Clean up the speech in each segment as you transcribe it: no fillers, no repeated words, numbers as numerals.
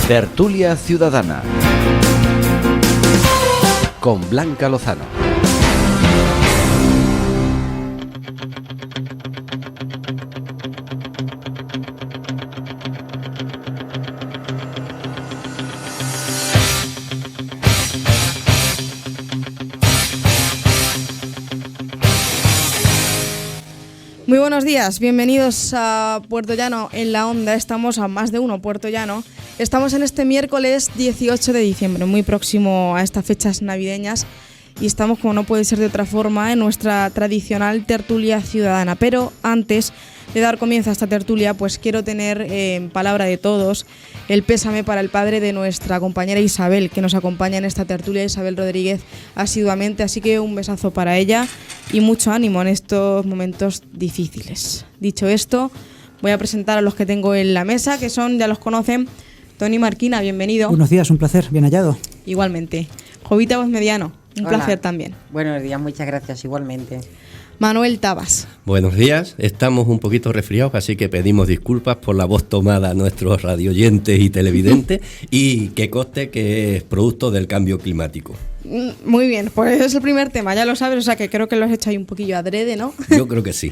Tertulia Ciudadana con Blanca Lozano. Muy buenos días, bienvenidos a Puerto Llano en la Onda. Estamos a más de uno Puerto Llano. Estamos en este miércoles 18 de diciembre, muy próximo a estas fechas navideñas, y estamos, como no puede ser de otra forma, en nuestra tradicional tertulia ciudadana. Pero antes de dar comienzo a esta tertulia, pues quiero tener en palabra de todos el pésame para el padre de nuestra compañera Isabel, que nos acompaña en esta tertulia, Isabel Rodríguez, asiduamente. Así que un besazo para ella y mucho ánimo en estos momentos difíciles. Dicho esto, voy a presentar a los que tengo en la mesa, que son, ya los conocen, Tony Marquina, bienvenido. Buenos días, un placer, bien hallado. Igualmente. Jovita Voz Mediano, un placer también. Buenos días, muchas gracias, igualmente. Manuel Tabas. Buenos días, estamos un poquito resfriados, así que pedimos disculpas por la voz tomada a nuestros radioyentes y televidentes y que conste que es producto del cambio climático. Muy bien, pues es el primer tema, ya lo sabes, o sea que creo que lo has hecho ahí un poquillo adrede, ¿no? Yo creo que sí.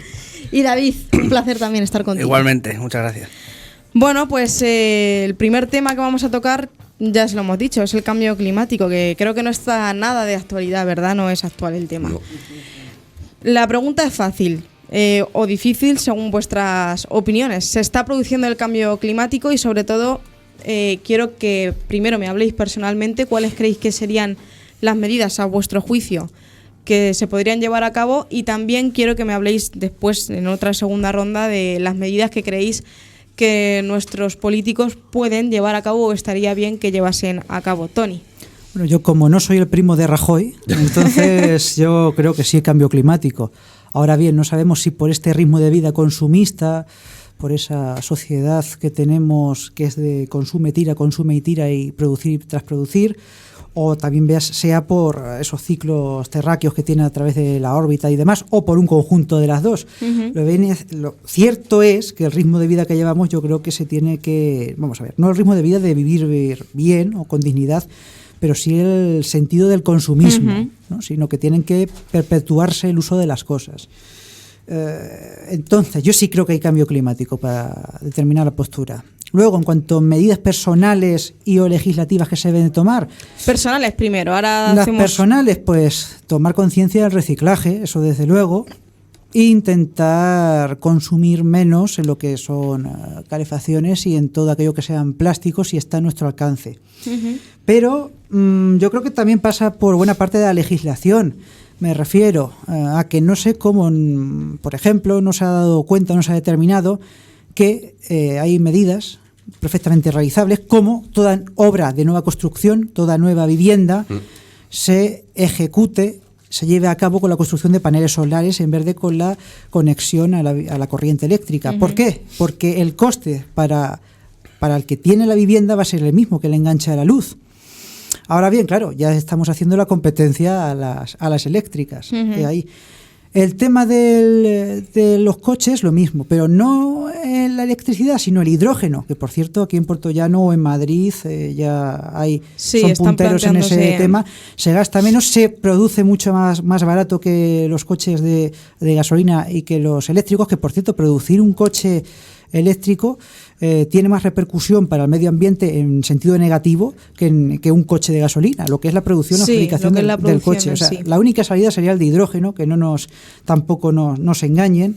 Y David, un placer también estar contigo. Igualmente, muchas gracias. Bueno, pues el primer tema que vamos a tocar, ya se lo hemos dicho, es el cambio climático, que creo que no está nada de actualidad, ¿verdad? No es actual el tema. No. La pregunta es fácil o difícil según vuestras opiniones. ¿Se está produciendo el cambio climático? Y sobre todo, quiero que primero me habléis personalmente cuáles creéis que serían las medidas a vuestro juicio que se podrían llevar a cabo, y también quiero que me habléis después, en otra segunda ronda, de las medidas que creéis que nuestros políticos pueden llevar a cabo o estaría bien que llevasen a cabo. Tony. Bueno, yo como no soy el primo de Rajoy, entonces yo creo que sí hay cambio climático. Ahora bien, no sabemos si por este ritmo de vida consumista, por esa sociedad que tenemos que es de consume y tira y producir tras producir, o también sea por esos ciclos terráqueos que tiene a través de la órbita y demás, o por un conjunto de las dos. Lo cierto es que el ritmo de vida que llevamos, yo creo que se tiene que, vamos a ver, no el ritmo de vida de vivir bien o con dignidad, pero sí el sentido del consumismo, ¿no? Sino que tienen que perpetuarse el uso de las cosas. Entonces, yo sí creo que hay cambio climático para determinar la postura. Luego, en cuanto a medidas personales y o legislativas que se deben tomar. Personales primero, ahora las personales, pues tomar conciencia del reciclaje, eso desde luego, e intentar consumir menos en lo que son calefacciones y en todo aquello que sean plásticos si está a nuestro alcance. Pero yo creo que también pasa por buena parte de la legislación. Me refiero a que no sé cómo, por ejemplo, no se ha dado cuenta, no se ha determinado que hay medidas perfectamente realizables, como toda obra de nueva construcción, toda nueva vivienda se ejecute, se lleve a cabo con la construcción de paneles solares en vez de con la conexión a la corriente eléctrica. ¿Por qué? Porque el coste para el que tiene la vivienda va a ser el mismo que el enganche a la luz. Ahora bien, claro, ya estamos haciendo la competencia a las eléctricas. Ahí. El tema de los coches, lo mismo, pero no la electricidad, sino el hidrógeno, que por cierto aquí en Puerto Llano o en Madrid ya son punteros en ese tema. Se gasta menos, se produce mucho más barato que los coches de gasolina y que los eléctricos, que por cierto producir un coche eléctrico tiene más repercusión para el medio ambiente en sentido negativo que un coche de gasolina, lo que es la producción o fabricación del coche. O sea, la única salida sería el de hidrógeno, que tampoco nos engañen,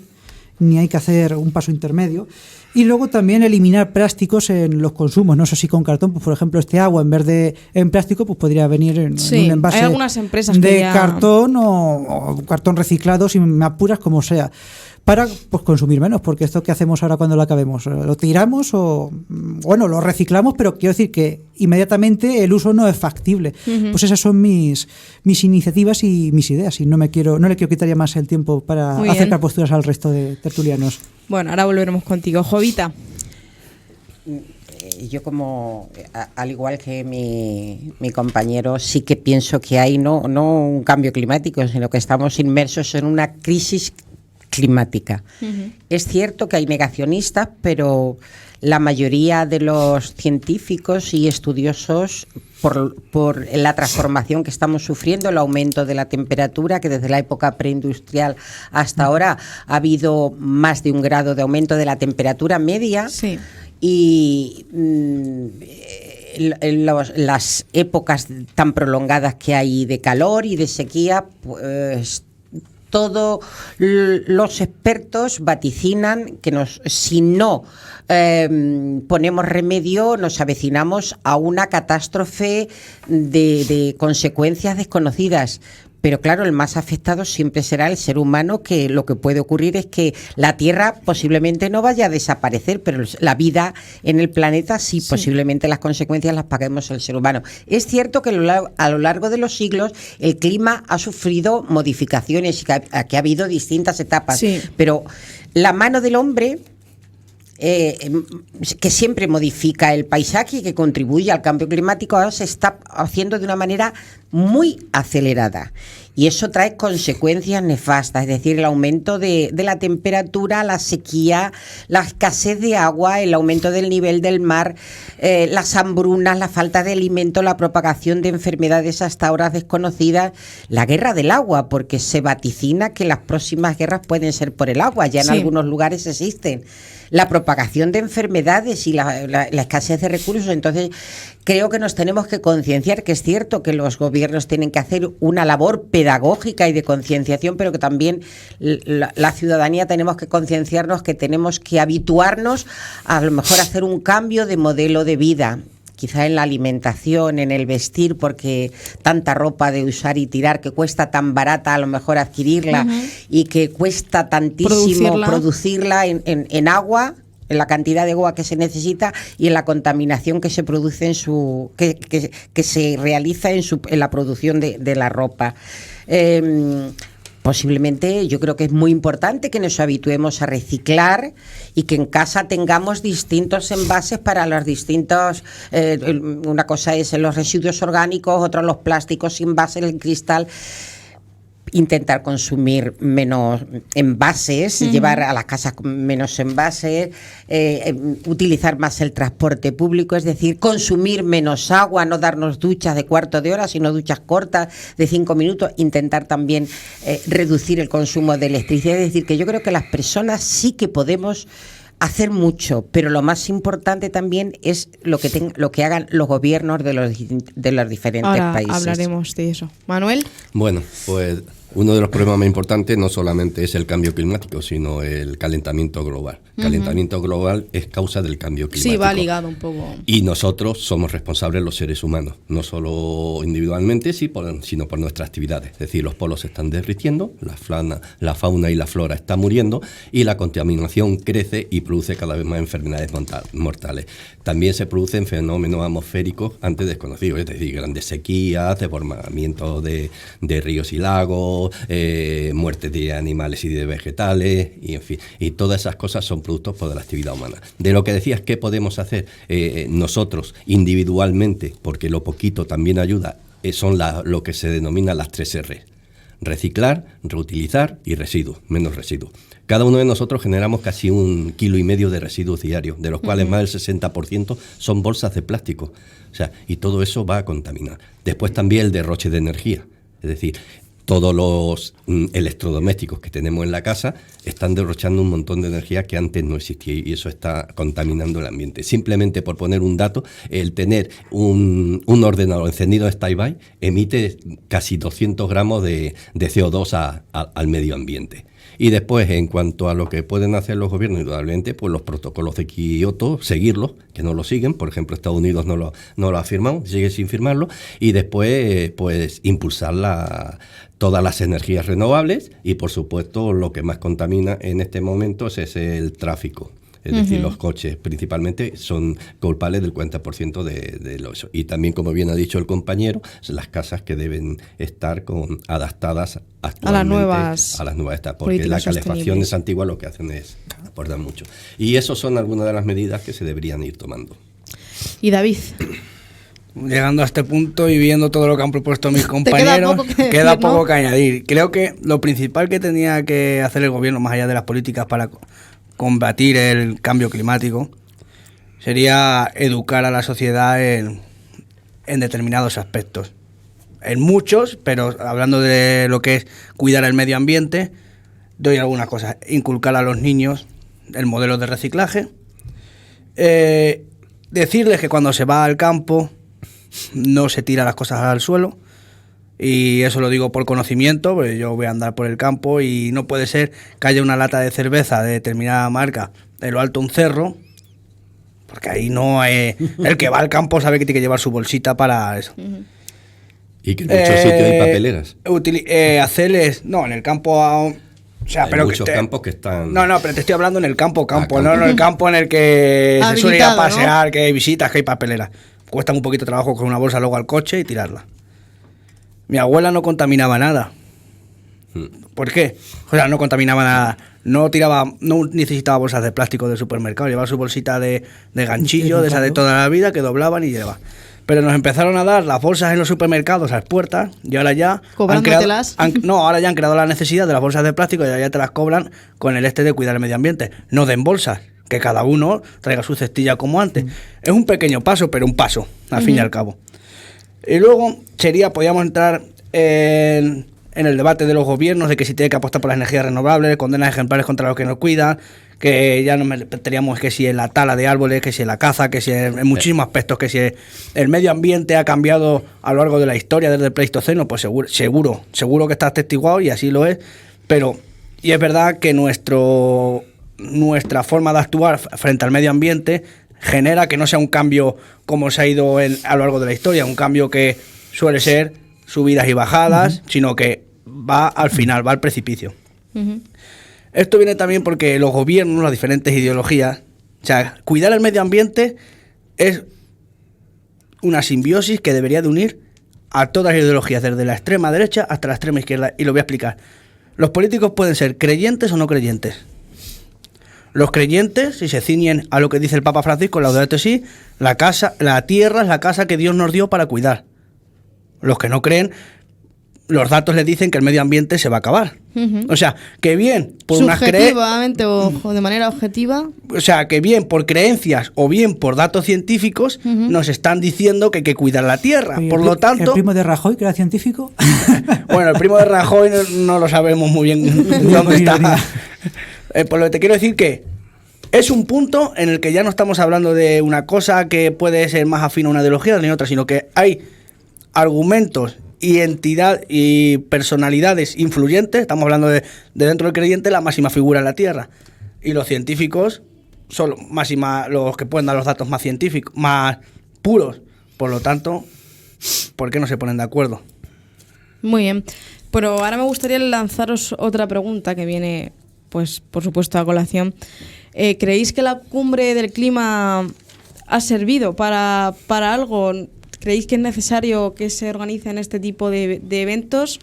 ni hay que hacer un paso intermedio. Y luego también eliminar plásticos en los consumos, no sé si con cartón, pues por ejemplo este agua en vez de en plástico pues podría venir en un envase hay algunas empresas de cartón o cartón reciclado, si me apuras, como sea, para pues consumir menos, porque esto que hacemos ahora cuando lo acabemos, lo tiramos o bueno, lo reciclamos, pero quiero decir que inmediatamente el uso no es factible. Pues esas son mis iniciativas y mis ideas, y no le quiero quitar ya más el tiempo para acercar posturas al resto de tertulianos. Bueno, ahora volveremos contigo. Jovita. Yo al igual que mi compañero, sí que pienso que hay no un cambio climático, sino que estamos inmersos en una crisis climática. Es cierto que hay negacionistas, pero la mayoría de los científicos y estudiosos, por la transformación que estamos sufriendo, el aumento de la temperatura, que desde la época preindustrial hasta ahora ha habido más de 1 grado de aumento de la temperatura media, Sí. y las épocas tan prolongadas que hay de calor y de sequía, pues todos los expertos vaticinan que si no ponemos remedio, nos avecinamos a una catástrofe de consecuencias desconocidas. Pero claro, el más afectado siempre será el ser humano, que lo que puede ocurrir es que la Tierra posiblemente no vaya a desaparecer, pero la vida en el planeta sí, posiblemente las consecuencias las paguemos el ser humano. Es cierto que a lo largo de los siglos el clima ha sufrido modificaciones y que ha habido distintas etapas, pero la mano del hombre, que siempre modifica el paisaje y que contribuye al cambio climático, ahora se está haciendo de una manera muy acelerada, y eso trae consecuencias nefastas, es decir, el aumento de la temperatura, la sequía, la escasez de agua, el aumento del nivel del mar, las hambrunas, la falta de alimento, la propagación de enfermedades hasta ahora desconocidas, la guerra del agua, porque se vaticina que las próximas guerras pueden ser por el agua, ya en algunos lugares existen, la propagación de enfermedades y la escasez de recursos. Entonces, creo que nos tenemos que concienciar, que es cierto que los gobiernos tienen que hacer una labor pedagógica y de concienciación, pero que también la ciudadanía tenemos que concienciarnos que tenemos que habituarnos a lo mejor a hacer un cambio de modelo de vida. Quizá en la alimentación, en el vestir, porque tanta ropa de usar y tirar, que cuesta tan barata a lo mejor adquirirla, y que cuesta tantísimo producirla en agua, en la cantidad de agua que se necesita y en la contaminación que se produce que se realiza en la producción de la ropa. Posiblemente yo creo que es muy importante que nos habituemos a reciclar y que en casa tengamos distintos envases para los distintos, una cosa es los residuos orgánicos, otra los plásticos, envases, el cristal. Intentar consumir menos envases, llevar a las casas menos envases, utilizar más el transporte público, es decir, consumir menos agua, no darnos duchas de cuarto de hora, sino duchas cortas de 5 minutos, intentar también reducir el consumo de electricidad. Es decir, que yo creo que las personas sí que podemos hacer mucho, pero lo más importante también es lo que hagan los gobiernos de los diferentes países. Ahora hablaremos de eso. Manuel. Bueno, pues uno de los problemas más importantes no solamente es el cambio climático, sino el calentamiento global. El calentamiento global es causa del cambio climático. Sí, va ligado un poco. Y nosotros somos responsables, los seres humanos, no solo individualmente, sino por nuestras actividades. Es decir, los polos se están derritiendo, la fauna y la flora están muriendo, y la contaminación crece y produce cada vez más enfermedades mortales. También se producen fenómenos atmosféricos antes desconocidos, es decir, grandes sequías, desbordamiento de ríos y lagos, muerte de animales y de vegetales, y en fin, y todas esas cosas son productos de la actividad humana. De lo que decías, ¿qué podemos hacer nosotros individualmente? Porque lo poquito también ayuda, son lo que se denomina las 3 R: reciclar, reutilizar y residuos, menos residuos. Cada uno de nosotros generamos casi 1,5 kilos de residuos diarios, de los cuales más del 60% son bolsas de plástico. O sea, y todo eso va a contaminar. Después también el derroche de energía, es decir, todos los electrodomésticos que tenemos en la casa están derrochando un montón de energía que antes no existía, y eso está contaminando el ambiente. Simplemente por poner un dato, el tener un ordenador encendido en stand-by emite casi 200 gramos de CO2 al medio ambiente. Y después, en cuanto a lo que pueden hacer los gobiernos, indudablemente, pues los protocolos de Kioto, seguirlos, que no lo siguen. Por ejemplo, Estados Unidos no lo ha firmado, sigue sin firmarlo. Y después, pues, impulsar todas las energías renovables, y, por supuesto, lo que más contamina en este momento es el tráfico. Es decir, los coches principalmente son culpables del 40% de eso. Y también, como bien ha dicho el compañero, las casas que deben estar adaptadas actualmente a las nuevas etapas, porque la calefacción es antigua, lo que hacen es aportar mucho. Y eso son algunas de las medidas que se deberían ir tomando. Y David. llegando a este punto y viendo todo lo que han propuesto mis compañeros, queda poco que añadir. Creo que lo principal que tenía que hacer el gobierno, más allá de las políticas para combatir el cambio climático, sería educar a la sociedad en determinados aspectos. En muchos, pero hablando de lo que es cuidar el medio ambiente, doy algunas cosas. Inculcar a los niños el modelo de reciclaje. Decirles que cuando se va al campo no se tira las cosas al suelo. Y eso lo digo por conocimiento, porque yo voy a andar por el campo y no puede ser que haya una lata de cerveza de determinada marca en lo alto de un cerro, porque ahí no hay... El que va al campo sabe que tiene que llevar su bolsita para eso. Y que en muchos sitios hay papeleras. Hacerles... No, en el campo... O sea, hay pero muchos campos que están... No, pero te estoy hablando en el campo, no en el campo en el que se suele ir a pasear, ¿no? Que hay visitas, que hay papeleras. Cuesta un poquito de trabajo con una bolsa luego al coche y tirarla. Mi abuela no contaminaba nada. ¿Por qué? O sea, no contaminaba nada. No necesitaba bolsas de plástico del supermercado. Llevaba su bolsita de ganchillo, de esa de toda la vida, que doblaban y llevaban. Pero nos empezaron a dar las bolsas en los supermercados a las puertas y ahora ya... ¿Cobrándotelas? Ahora ya han creado la necesidad de las bolsas de plástico y ya te las cobran con el de cuidar el medio ambiente. No den bolsas, que cada uno traiga su cestilla como antes. Es un pequeño paso, pero un paso, al fin y al cabo. Y luego podríamos entrar en el debate de los gobiernos, de que si tiene que apostar por las energías renovables, condenas ejemplares contra los que nos cuidan, que ya nos meteríamos que si en la tala de árboles, que si en la caza, que si en muchísimos aspectos, que si el medio ambiente ha cambiado a lo largo de la historia desde el Pleistoceno, pues seguro que está atestiguado y así lo es, y es verdad que nuestra forma de actuar frente al medio ambiente genera que no sea un cambio como se ha ido a lo largo de la historia, un cambio que suele ser subidas y bajadas, sino que va al final, va al precipicio. Esto viene también porque los gobiernos, las diferentes ideologías, o sea, cuidar el medio ambiente es una simbiosis que debería de unir a todas las ideologías, desde la extrema derecha hasta la extrema izquierda, y lo voy a explicar. Los políticos pueden ser creyentes o no creyentes. Los creyentes, si se ciñen a lo que dice el Papa Francisco, Laudato Si, la tierra es la casa que Dios nos dio para cuidar. Los que no creen, los datos les dicen que el medio ambiente se va a acabar. O sea, que bien por subjetivamente o de manera objetiva. O sea, que bien por creencias o bien por datos científicos nos están diciendo que hay que cuidar la tierra. Oye, por lo tanto, ¿el primo de Rajoy, que era científico? Bueno, el primo de Rajoy no lo sabemos muy bien dónde está. Por lo que te quiero decir que es un punto en el que ya no estamos hablando de una cosa que puede ser más afín a una ideología ni otra, sino que hay argumentos y entidad y personalidades influyentes. Estamos hablando de dentro del creyente la máxima figura en la tierra, y los científicos son los que pueden dar los datos más científicos, más puros. Por lo tanto, ¿por qué no se ponen de acuerdo? Muy bien, pero ahora me gustaría lanzaros otra pregunta que viene, pues por supuesto, a colación. ¿Creéis que la cumbre del clima ha servido para algo? ¿Creéis que es necesario que se organicen este tipo de eventos,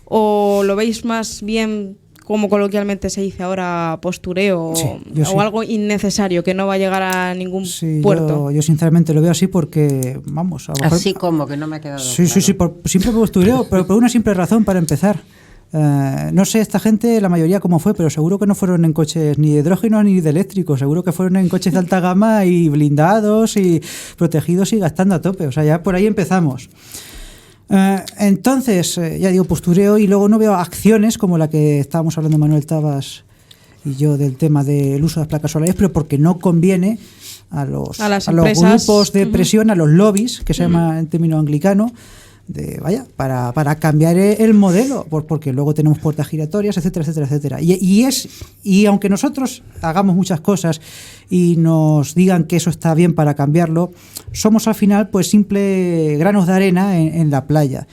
o lo veis más bien, como coloquialmente se dice ahora, postureo, sí, o algo innecesario que no va a llegar a ningún puerto? Yo sinceramente lo veo así porque, vamos... Así como que no me ha quedado Sí, claro. sí, por simple postureo, pero por una simple razón para empezar. No sé esta gente, la mayoría cómo fue, pero seguro que no fueron en coches ni de hidrógeno ni de eléctricos, seguro que fueron en coches de alta gama y blindados y protegidos y gastando a tope, o sea, ya por ahí empezamos. Entonces, ya digo, postureo, y luego no veo acciones como la que estábamos hablando Manuel Tabas y yo del tema del uso de las placas solares, pero porque no conviene a los grupos de presión, a los lobbies, que se llama en término anglicano, para cambiar el modelo, porque luego tenemos puertas giratorias, etcétera, etcétera, etcétera. Y aunque nosotros hagamos muchas cosas y nos digan que eso está bien para cambiarlo, somos al final pues simple granos de arena en la playa.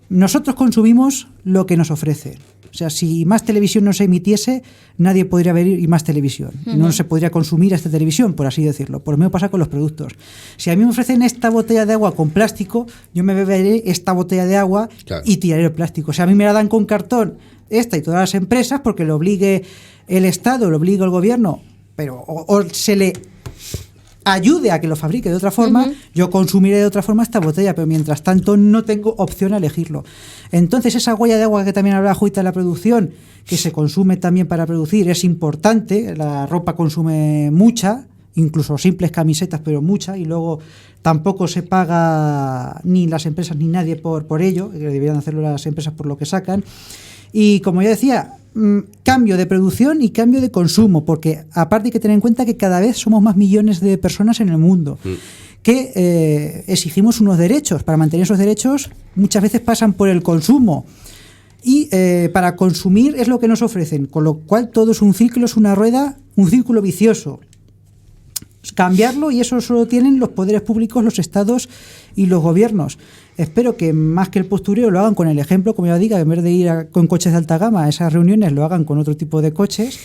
Nosotros consumimos lo que nos ofrecen. O sea, si más televisión no se emitiese, nadie podría ver y más televisión. No se podría consumir esta televisión, por así decirlo. Por lo mismo pasa con los productos. Si a mí me ofrecen esta botella de agua con plástico, yo me beberé esta botella de agua y tiraré el plástico. O sea, a mí me la dan con cartón, esta y todas las empresas, porque lo obligue el Estado, lo obliga el gobierno, pero o se le ayude a que lo fabrique de otra forma, yo consumiré de otra forma esta botella, pero mientras tanto no tengo opción a elegirlo. Entonces esa huella de agua que también hablaba Juita de la producción, que se consume también para producir, es importante. La ropa consume mucha, incluso simples camisetas, pero mucha, y luego tampoco se paga ni las empresas ni nadie por ello, que deberían hacerlo las empresas por lo que sacan. Y como ya decía, cambio de producción y cambio de consumo, porque aparte hay que tener en cuenta que cada vez somos más millones de personas en el mundo, que exigimos unos derechos. Para mantener esos derechos muchas veces pasan por el consumo, y para consumir es lo que nos ofrecen, con lo cual todo es un ciclo, es una rueda, un círculo vicioso. Cambiarlo, y eso solo tienen los poderes públicos, los estados y los gobiernos. Espero que más que el postureo lo hagan con el ejemplo, como ya digo, en vez de ir con coches de alta gama a esas reuniones, lo hagan con otro tipo de coches,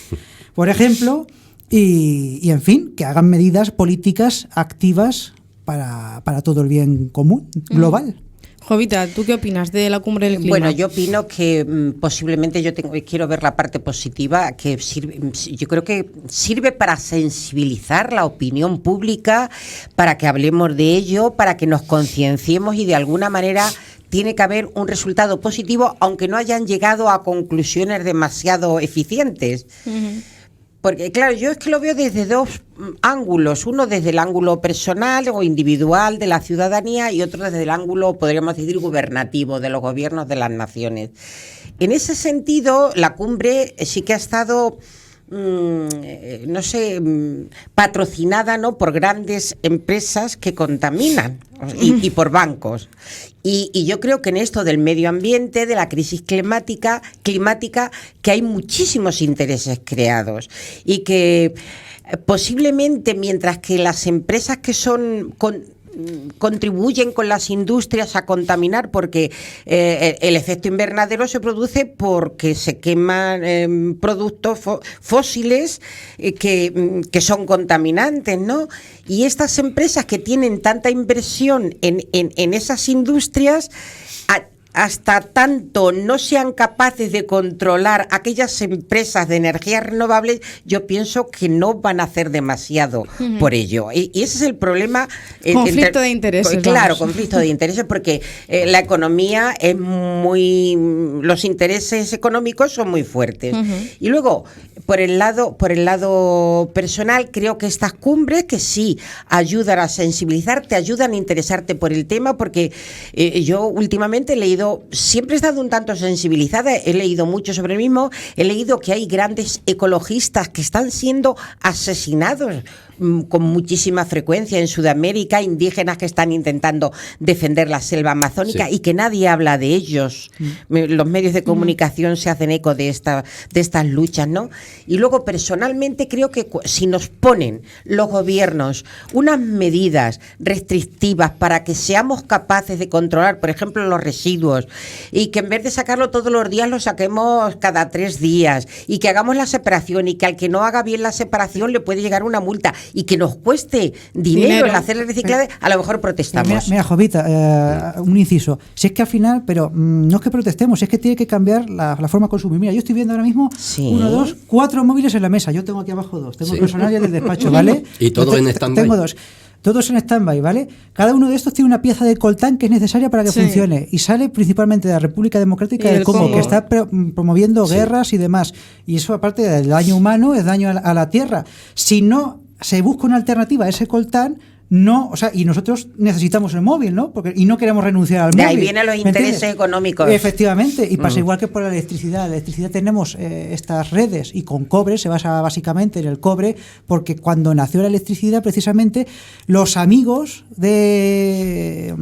por ejemplo, y en fin, que hagan medidas políticas activas para todo el bien común, global. Jovita, ¿tú qué opinas de la cumbre del clima? Bueno, yo opino que posiblemente quiero ver la parte positiva, que yo creo que sirve para sensibilizar la opinión pública, para que hablemos de ello, para que nos concienciemos, y de alguna manera tiene que haber un resultado positivo, aunque no hayan llegado a conclusiones demasiado eficientes. Porque, claro, yo es que lo veo desde dos ángulos. Uno desde el ángulo personal o individual de la ciudadanía, y otro desde el ángulo, podríamos decir, gubernativo, de los gobiernos de las naciones. En ese sentido, la cumbre sí que ha estado, no sé, patrocinada, ¿no?, por grandes empresas que contaminan, y por bancos. Y yo creo que en esto del medio ambiente, de la crisis climática, que hay muchísimos intereses creados, y que posiblemente, mientras que las empresas que contribuyen con las industrias a contaminar, porque el efecto invernadero se produce porque se queman productos fósiles que son contaminantes, ¿no? Y estas empresas que tienen tanta inversión en esas industrias, hasta tanto no sean capaces de controlar aquellas empresas de energías renovables, yo pienso que no van a hacer demasiado por ello. Y ese es el problema. Conflicto de intereses. Claro, conflicto de intereses, porque la economía es los intereses económicos son muy fuertes. Y luego, por el lado personal, creo que estas cumbres, que sí ayudan a sensibilizar, te ayudan a interesarte por el tema, porque yo últimamente he leído, siempre he estado un tanto sensibilizada, he leído mucho sobre el mismo, he leído que hay grandes ecologistas que están siendo asesinados con muchísima frecuencia en Sudamérica, indígenas que están intentando defender la selva amazónica, y que nadie habla de ellos. Los medios de comunicación se hacen eco de estas luchas, ¿no? Y luego, personalmente, creo que si nos ponen los gobiernos unas medidas restrictivas para que seamos capaces de controlar, por ejemplo, los residuos, y que en vez de sacarlo todos los días lo saquemos cada 3 días, y que hagamos la separación, y que al que no haga bien la separación le puede llegar una multa, y que nos cueste dinero el hacer el reciclaje, a lo mejor protestamos. Mira, Jovita, un inciso. Si es que al final, pero no es que protestemos, es que tiene que cambiar la forma de consumir. Mira, yo estoy viendo ahora mismo 1, 2, 4 móviles en la mesa. Yo tengo aquí abajo 2. Tengo el personal y el del despacho, ¿vale? Y todo en stand-by. Tengo 2. Todos en stand-by, ¿vale? Cada uno de estos tiene una pieza de coltán que es necesaria para que funcione, y sale principalmente de la República Democrática del Congo, que está promoviendo guerras y demás. Y eso, aparte del daño humano, es daño a la tierra. Si no se busca una alternativa a ese coltán, no, o sea, y nosotros necesitamos el móvil, ¿no? Y no queremos renunciar al móvil. De ahí vienen los intereses económicos. Efectivamente, y pasa igual que por la electricidad. La electricidad tenemos estas redes, y con cobre, se basa básicamente en el cobre, porque cuando nació la electricidad, precisamente, los amigos de...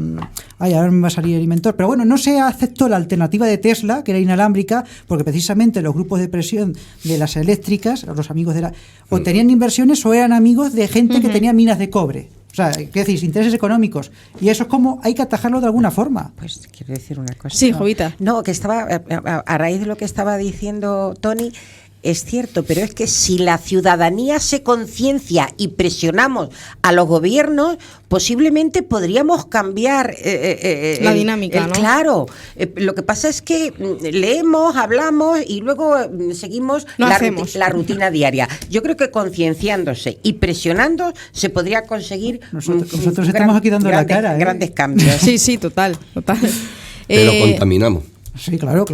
ahora me va a salir el inventor, pero bueno, no se aceptó la alternativa de Tesla, que era inalámbrica, porque precisamente los grupos de presión de las eléctricas, los amigos de o tenían inversiones o eran amigos de gente que tenía minas de cobre. O sea, ¿qué decís? Intereses económicos. Y eso es como hay que atajarlo de alguna forma. Pues quiero decir una cosa. Sí, Jovita. No, que estaba, a raíz de lo que estaba diciendo Tony, es cierto, pero es que si la ciudadanía se conciencia y presionamos a los gobiernos, posiblemente podríamos cambiar la dinámica, ¿no? Claro, lo que pasa es que leemos, hablamos y luego seguimos la rutina diaria. Yo creo que concienciándose y presionando se podría conseguir nosotros estamos aquí dando la cara, grandes cambios. Sí, total. Pero contaminamos. Sí, claro.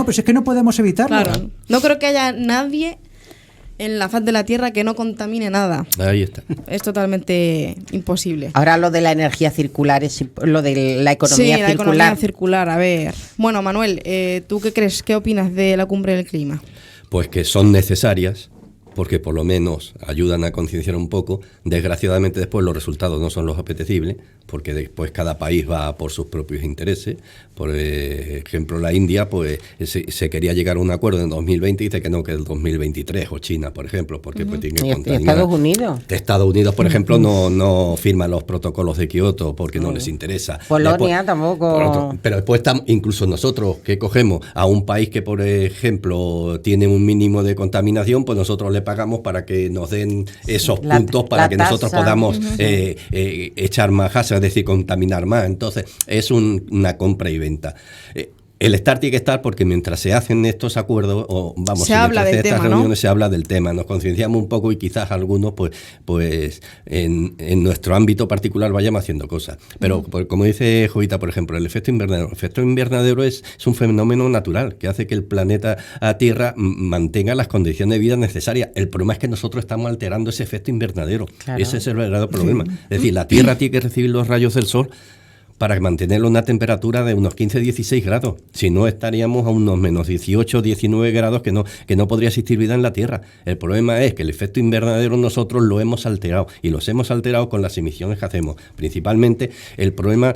Pues es que no podemos evitarlo. Claro. No creo que haya nadie en la faz de la Tierra que no contamine nada. Ahí está. Es totalmente imposible. Ahora lo de la energía circular, lo de la economía circular. Sí, la economía circular, a ver. Bueno, Manuel, ¿tú qué crees? ¿Qué opinas de la cumbre del clima? Pues que son necesarias, porque por lo menos ayudan a concienciar un poco. Desgraciadamente después los resultados no son los apetecibles, porque después cada país va por sus propios intereses. Por ejemplo, la India pues se quería llegar a un acuerdo en 2020 y dice que no, que el 2023, o China, por ejemplo, porque pues tiene que contaminar. Estados Unidos. Estados Unidos, por ejemplo, no firma los protocolos de Kioto porque no les interesa. Polonia tampoco. Pero después incluso nosotros que cogemos a un país que, por ejemplo, tiene un mínimo de contaminación, pues nosotros le pagamos para que nos den esos puntos para que nosotros podamos echar más gases, es decir, contaminar más. Entonces, es una compra y venta. El estar tiene que estar porque mientras se hacen estos acuerdos, se habla del estas tema, reuniones, ¿no? se habla del tema, nos concienciamos un poco y quizás algunos, pues en nuestro ámbito particular vayamos haciendo cosas. Pero como dice Jovita, por ejemplo, el efecto invernadero. El efecto invernadero es un fenómeno natural que hace que el planeta Tierra mantenga las condiciones de vida necesarias. El problema es que nosotros estamos alterando ese efecto invernadero. Claro. Ese es el verdadero problema. Es decir, la Tierra tiene que recibir los rayos del sol para mantenerlo a una temperatura de unos 15-16 grados. Si no, estaríamos a unos menos 18-19 grados que no podría existir vida en la Tierra. El problema es que el efecto invernadero nosotros lo hemos alterado, y los hemos alterado con las emisiones que hacemos. Principalmente el problema,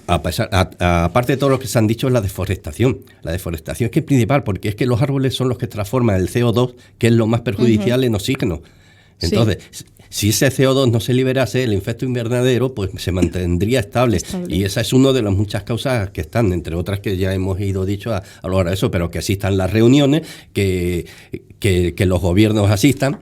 aparte de todo lo que se han dicho, es la deforestación. La deforestación es que es principal, porque es que los árboles son los que transforman el CO2, que es lo más perjudicial, en oxígeno. Entonces, si ese CO2 no se liberase, el efecto invernadero pues se mantendría estable. Y esa es una de las muchas causas que están, entre otras que ya hemos ido dicho a lo largo de eso, pero que asistan las reuniones, que los gobiernos asistan,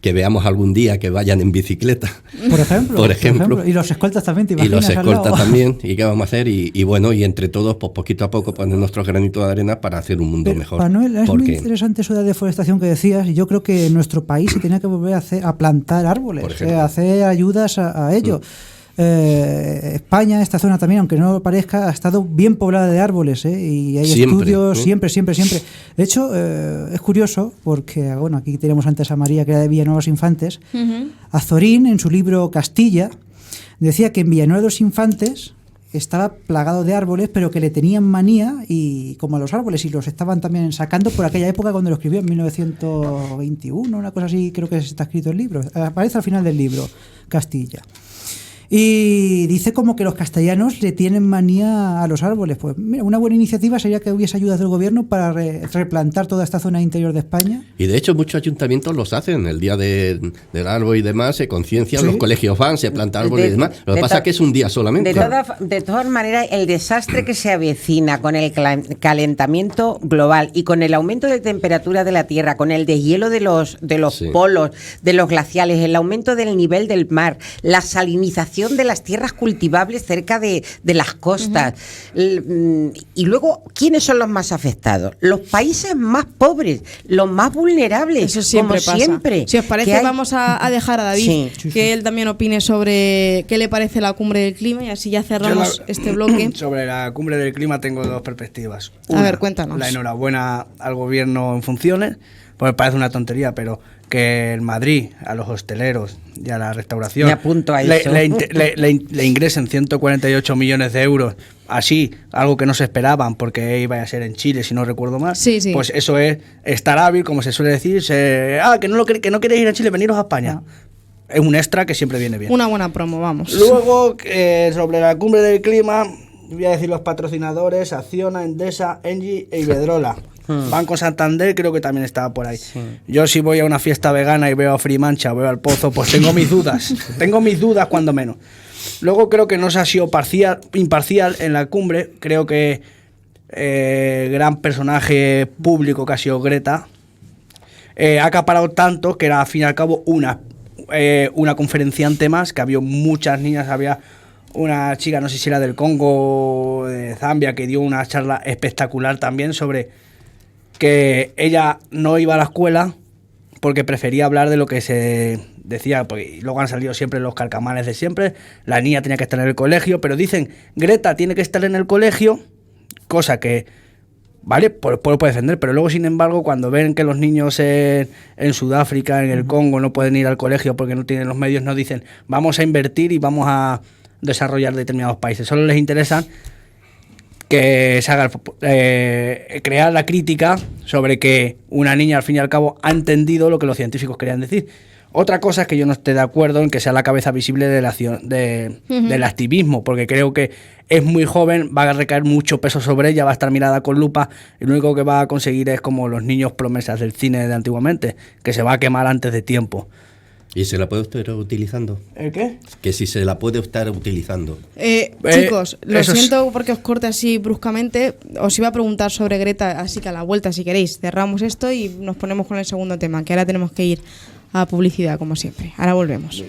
que veamos algún día que vayan en bicicleta. Por ejemplo. Y los escoltas también, ¿te imaginas? Y los escoltas también. ¿Y qué vamos a hacer? Y bueno, y entre todos, pues poquito a poco poner nuestro granito de arena para hacer un mundo mejor. Manuel, es muy interesante eso de la deforestación que decías, y yo creo que en nuestro país se tenía que volver a plantar árboles, hacer ayudas a ello. España, esta zona también, aunque no lo parezca, ha estado bien poblada de árboles, y hay estudios siempre. De hecho, es curioso porque, bueno, aquí tenemos antes a María, que era de Villanueva de los Infantes. Azorín, en su libro Castilla, decía que en Villanueva de los Infantes estaba plagado de árboles, pero que le tenían manía, y como a los árboles, y los estaban también sacando por aquella época cuando lo escribió, en 1921, una cosa así, creo que está escrito el libro, aparece al final del libro, Castilla. Y dice como que los castellanos le tienen manía a los árboles. Pues mira, una buena iniciativa sería que hubiese ayudas del gobierno para replantar toda esta zona interior de España. Y de hecho muchos ayuntamientos los hacen. El día del árbol y demás se conciencian, los colegios van, se plantan árboles y demás. Lo que pasa es que es un día solamente. De todas maneras, el desastre que se avecina con el calentamiento global y con el aumento de temperatura de la Tierra, con el deshielo de los polos, de los glaciales, el aumento del nivel del mar, la salinización de las tierras cultivables cerca de las costas. Y luego, ¿quiénes son los más afectados? Los países más pobres, los más vulnerables. Eso siempre como pasa. Siempre. Si os parece, vamos a dejar a David que él también opine sobre qué le parece la cumbre del clima, y así ya cerramos este bloque. Sobre la cumbre del clima tengo dos perspectivas. A ver, cuéntanos. La enhorabuena al gobierno en funciones, pues me parece una tontería, pero que el Madrid, a los hosteleros y a la restauración, me apunto a eso. le ingresen 148 millones de euros, así, algo que no se esperaban, porque iba a ser en Chile, si no recuerdo mal. Pues eso es estar hábil, como se suele decir. Que no queréis ir a Chile, veniros a España. Es un extra que siempre viene bien. Una buena promo, vamos. Luego, sobre la cumbre del clima, voy a decir los patrocinadores: Acciona, Endesa, Engie e Iberdrola. Banco Santander creo que también estaba por ahí. Yo si voy a una fiesta vegana y veo a Frimancha o veo al Pozo, pues tengo mis dudas. Tengo mis dudas cuando menos. Luego creo que no se ha sido imparcial en la cumbre. Creo que gran personaje público que ha sido Greta. ha acaparado tanto que era al fin y al cabo una conferenciante más, que había muchas niñas, había una chica, no sé si era del Congo, de Zambia, que dio una charla espectacular también sobre que ella no iba a la escuela porque prefería hablar de lo que se decía, porque luego han salido siempre los carcamales de siempre, la niña tenía que estar en el colegio, pero dicen, Greta tiene que estar en el colegio, cosa que, vale, puedo defender, pero luego, sin embargo, cuando ven que los niños en Sudáfrica, en el Congo, no pueden ir al colegio porque no tienen los medios, no dicen, vamos a invertir y vamos a desarrollar determinados países. Solo les interesa que se haga crear la crítica sobre que una niña al fin y al cabo ha entendido lo que los científicos querían decir. Otra cosa es que yo no esté de acuerdo en que sea la cabeza visible de del activismo, porque creo que es muy joven, va a recaer mucho peso sobre ella, va a estar mirada con lupa, y lo único que va a conseguir es como los niños promesas del cine de antiguamente, que se va a quemar antes de tiempo. ¿Y se la puede estar utilizando? ¿El qué? Que si se la puede estar utilizando. Chicos, lo eso siento porque os corte así bruscamente. Os iba a preguntar sobre Greta, así que a la vuelta, si queréis, cerramos esto y nos ponemos con el segundo tema, que ahora tenemos que ir a publicidad, como siempre. Ahora volvemos.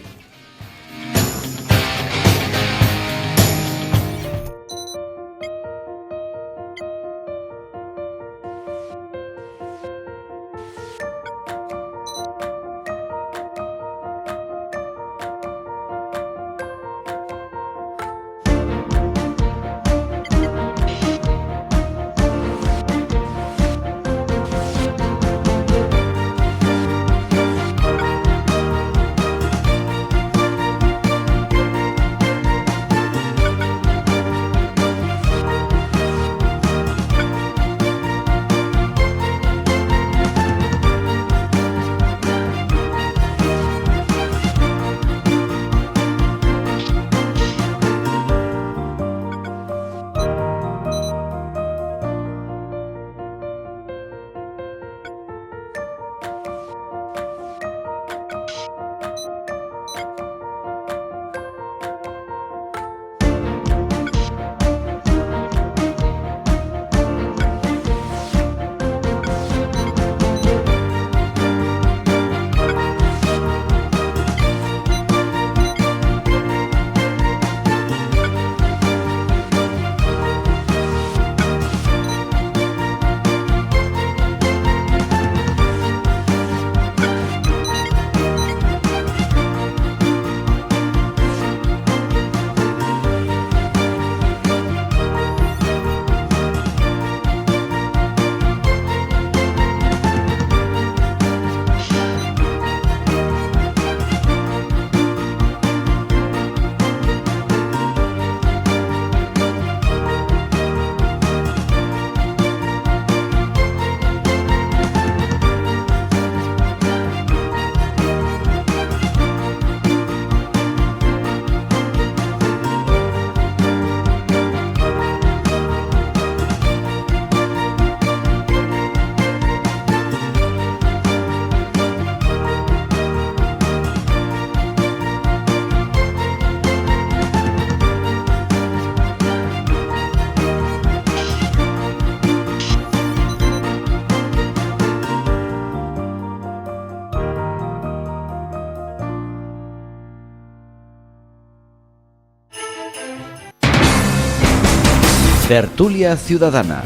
Tertulia Ciudadana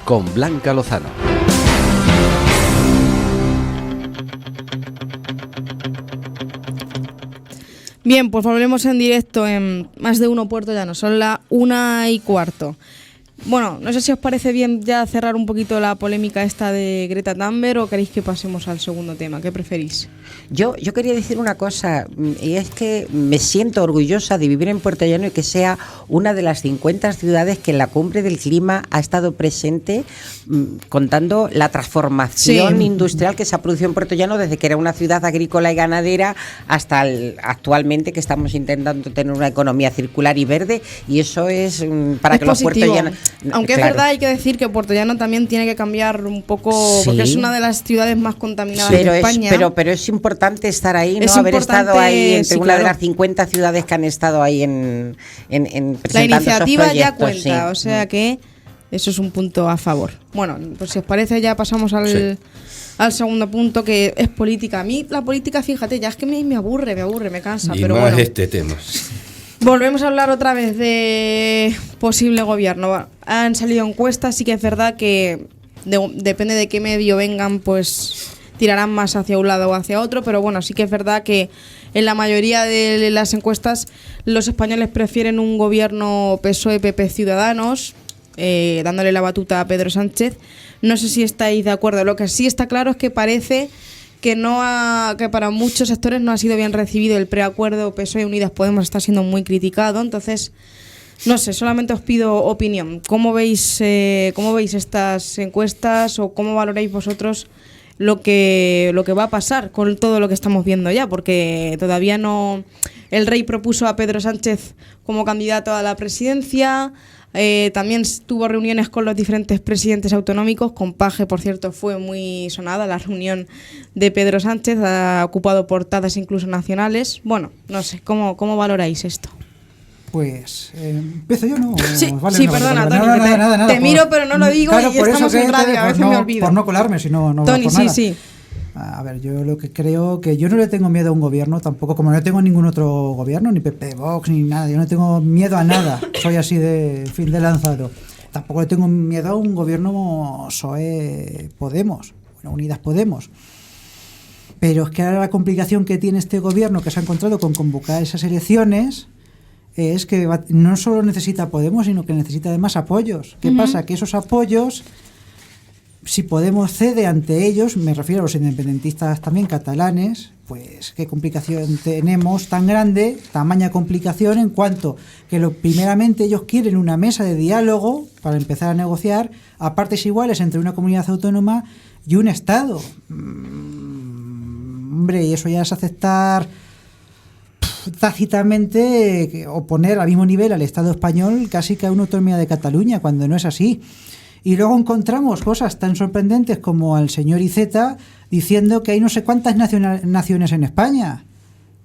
con Blanca Lozano. Bien, pues volvemos en directo en Más de Uno Puerto Llano. Son las 1:15. Bueno, no sé si os parece bien ya cerrar un poquito la polémica esta de Greta Thunberg o queréis que pasemos al segundo tema. ¿Qué preferís? Yo quería decir una cosa, y es que me siento orgullosa de vivir en Puerto Llano y que sea una de las 50 ciudades que en la cumbre del clima ha estado presente, contando la transformación industrial que se ha producido en Puerto Llano desde que era una ciudad agrícola y ganadera hasta actualmente, que estamos intentando tener una economía circular y verde, y eso es para que los puertollanos... Aunque claro. es verdad, hay que decir que Puerto Llano también tiene que cambiar un poco, Sí. porque es una de las ciudades más contaminadas de España. Pero es importante estar ahí, ¿no? Es Haber importante, estado ahí entre sí, una de claro. las 50 ciudades que han estado ahí en La presentando iniciativa esos ya proyectos, cuenta, sí. o sea que Eso es un punto a favor. Bueno, pues si os parece ya pasamos al segundo punto, que es política. A mí la política, fíjate, ya es que me aburre, me cansa. Y pero más bueno, este tema. volvemos a hablar otra vez de posible gobierno. Bueno, han salido encuestas, sí que es verdad que depende de qué medio vengan, pues tirarán más hacia un lado o hacia otro, pero bueno, sí que es verdad que en la mayoría de las encuestas los españoles prefieren un gobierno PSOE-PP Ciudadanos, dándole la batuta a Pedro Sánchez. No sé si estáis de acuerdo. Lo que sí está claro es que parece que que para muchos sectores no ha sido bien recibido el preacuerdo PSOE Unidas Podemos, está siendo muy criticado. Entonces, no sé, solamente os pido opinión. ¿Cómo veis estas encuestas o cómo valoráis vosotros lo que va a pasar con todo lo que estamos viendo ya? Porque todavía no... El rey propuso a Pedro Sánchez como candidato a la presidencia. También tuvo reuniones con los diferentes presidentes autonómicos. Con Paje, por cierto, fue muy sonada la reunión de Pedro Sánchez. Ha ocupado portadas incluso nacionales. Bueno, no sé, ¿cómo valoráis esto? Pues, ¿empiezo yo, no? Sí, Vale, sí, no, perdona, vale, Tony, nada, te miro pero no lo digo, claro, y por estamos eso en radio, a veces me olvido. Por no colarme, si no Tony, por sí, nada. sí. A ver, yo lo que creo que yo no le tengo miedo a un gobierno, tampoco, como no le tengo a ningún otro gobierno, ni PP, Vox, ni nada. Yo no tengo miedo a nada. Soy así de fin de lanzado. Tampoco le tengo miedo a un gobierno PSOE Podemos, bueno, Unidas Podemos. Pero es que ahora la complicación que tiene este gobierno que se ha encontrado con convocar esas elecciones es que no solo necesita Podemos, sino que necesita además apoyos. ¿Qué pasa? Que esos apoyos, si Podemos cede ante ellos, me refiero a los independentistas también catalanes, pues qué complicación tenemos tan grande, tamaña complicación en cuanto que primeramente ellos quieren una mesa de diálogo para empezar a negociar a partes iguales entre una comunidad autónoma y un Estado. Hombre, y eso ya es aceptar tácitamente o poner al mismo nivel al Estado español casi que a una autonomía de Cataluña, cuando no es así. Y luego encontramos cosas tan sorprendentes como al señor Iceta diciendo que hay no sé cuántas naciones en España.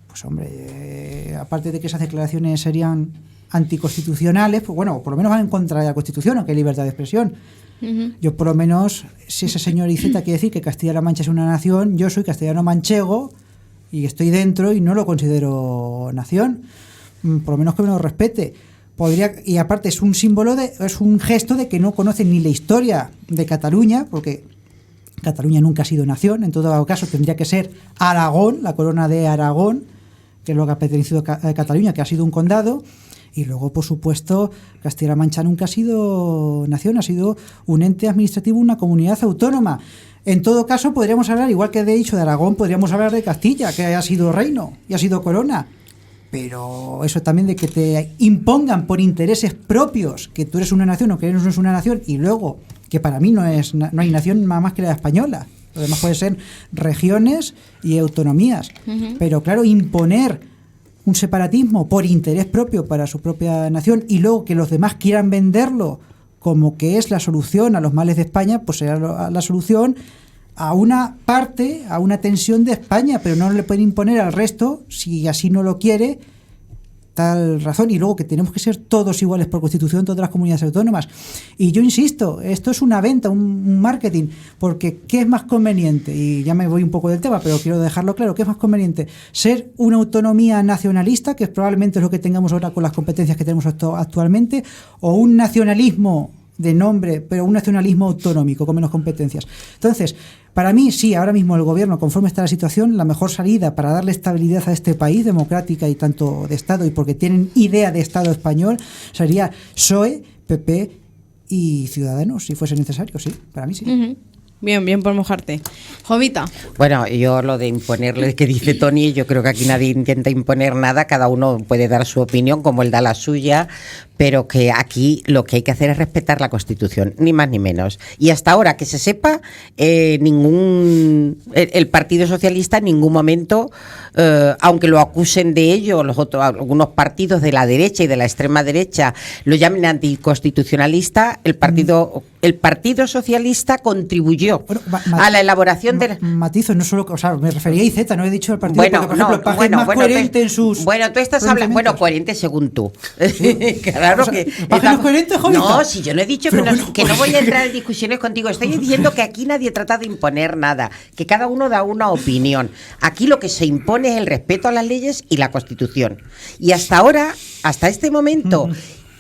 Pues hombre, aparte de que esas declaraciones serían anticonstitucionales, pues bueno, por lo menos van en contra de la Constitución, aunque hay libertad de expresión. Yo por lo menos, si ese señor Iceta quiere decir que Castilla-La Mancha es una nación, yo soy castellano-manchego y estoy dentro y no lo considero nación. Por lo menos que me lo respete. Y aparte es un símbolo, es un gesto de que no conocen ni la historia de Cataluña, porque Cataluña nunca ha sido nación. En todo caso tendría que ser Aragón, la corona de Aragón, que es lo que ha pertenecido a Cataluña, que ha sido un condado. Y luego, por supuesto, Castilla-La Mancha nunca ha sido nación, ha sido un ente administrativo, una comunidad autónoma. En todo caso, podríamos hablar, igual que he dicho de Aragón, podríamos hablar de Castilla, que ha sido reino y ha sido corona. Pero eso también de que te impongan por intereses propios que tú eres una nación o que no eres una nación, y luego que para mí no hay nación nada más que la española. Lo demás puede ser regiones y autonomías. Pero claro, imponer un separatismo por interés propio para su propia nación y luego que los demás quieran venderlo como que es la solución a los males de España, pues será la solución a una parte, a una tensión de España, pero no le pueden imponer al resto, si así no lo quiere, tal razón. Y luego que tenemos que ser todos iguales por Constitución, todas las comunidades autónomas. Y yo insisto, esto es una venta, un marketing, porque ¿qué es más conveniente? Y ya me voy un poco del tema, pero quiero dejarlo claro, ¿qué es más conveniente? ¿Ser una autonomía nacionalista, que probablemente es lo que tengamos ahora con las competencias que tenemos actualmente, o un nacionalismo de nombre, pero un nacionalismo autonómico con menos competencias? Entonces, para mí, sí, ahora mismo el gobierno, conforme está la situación, la mejor salida para darle estabilidad a este país, democrática y tanto de Estado, y porque tienen idea de Estado español, sería PSOE, PP y Ciudadanos, si fuese necesario, sí, para mí sí. Bien por mojarte. Jovita. Bueno, yo lo de imponerle que dice Tony, yo creo que aquí nadie intenta imponer nada, cada uno puede dar su opinión como él da la suya, pero que aquí lo que hay que hacer es respetar la Constitución, ni más ni menos. Y hasta ahora, que se sepa, el Partido Socialista en ningún momento, aunque lo acusen de ello, algunos partidos de la derecha y de la extrema derecha lo llamen anticonstitucionalista, el Partido Socialista contribuyó a la elaboración de... Matizo, no solo, o sea, me refería a IZ, no he dicho el partido, Bueno, porque, por ejemplo, no, Paje es más coherente en sus... Bueno, tú estás hablando... Bueno, coherente según tú. Claro O sea, que... ¿Paje no es coherente, Jovita? No, si yo no he dicho Pero que no, bueno, que no voy a entrar en discusiones contigo. Estoy diciendo que aquí nadie trata de imponer nada, que cada uno da una opinión. Aquí lo que se impone es el respeto a las leyes y la Constitución. Y hasta ahora, hasta este momento...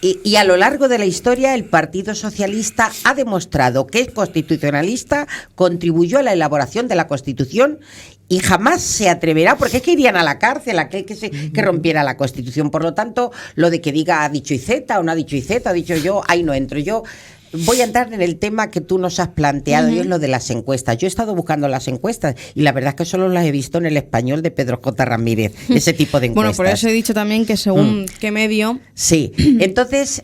Y a lo largo de la historia el Partido Socialista ha demostrado que es constitucionalista, contribuyó a la elaboración de la Constitución y jamás se atreverá, porque es que irían a la cárcel aquel que rompiera la Constitución. Por lo tanto, lo de que diga ha dicho IZ o no ha dicho IZ, ha dicho yo, ahí no entro yo. Voy a entrar en el tema que tú nos has planteado, y es lo de las encuestas. Yo he estado buscando las encuestas y la verdad es que solo las he visto en El Español de Pedro J. Ramírez, ese tipo de encuestas. Bueno, por eso he dicho también que según qué medio... Sí, entonces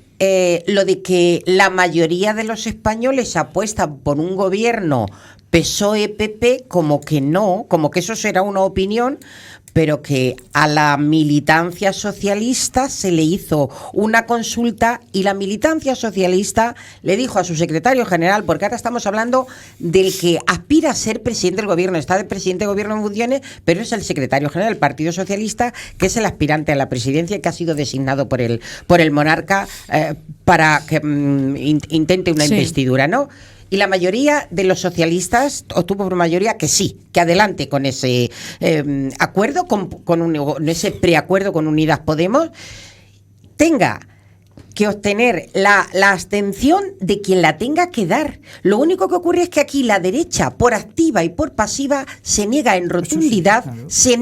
lo de que la mayoría de los españoles apuestan por un gobierno PSOE-PP, como que no, como que eso será una opinión, pero que a la militancia socialista se le hizo una consulta y la militancia socialista le dijo a su secretario general, porque ahora estamos hablando del que aspira a ser presidente del gobierno, está de presidente de gobierno en funciones, pero es el secretario general del Partido Socialista, que es el aspirante a la presidencia, que ha sido designado por el monarca para que intente una investidura, ¿no? Y la mayoría de los socialistas obtuvo por mayoría que sí, que adelante con ese acuerdo, con ese preacuerdo con Unidas Podemos, tenga que obtener la abstención de quien la tenga que dar. Lo único que ocurre es que aquí la derecha, por activa y por pasiva, se niega en rotundidad, se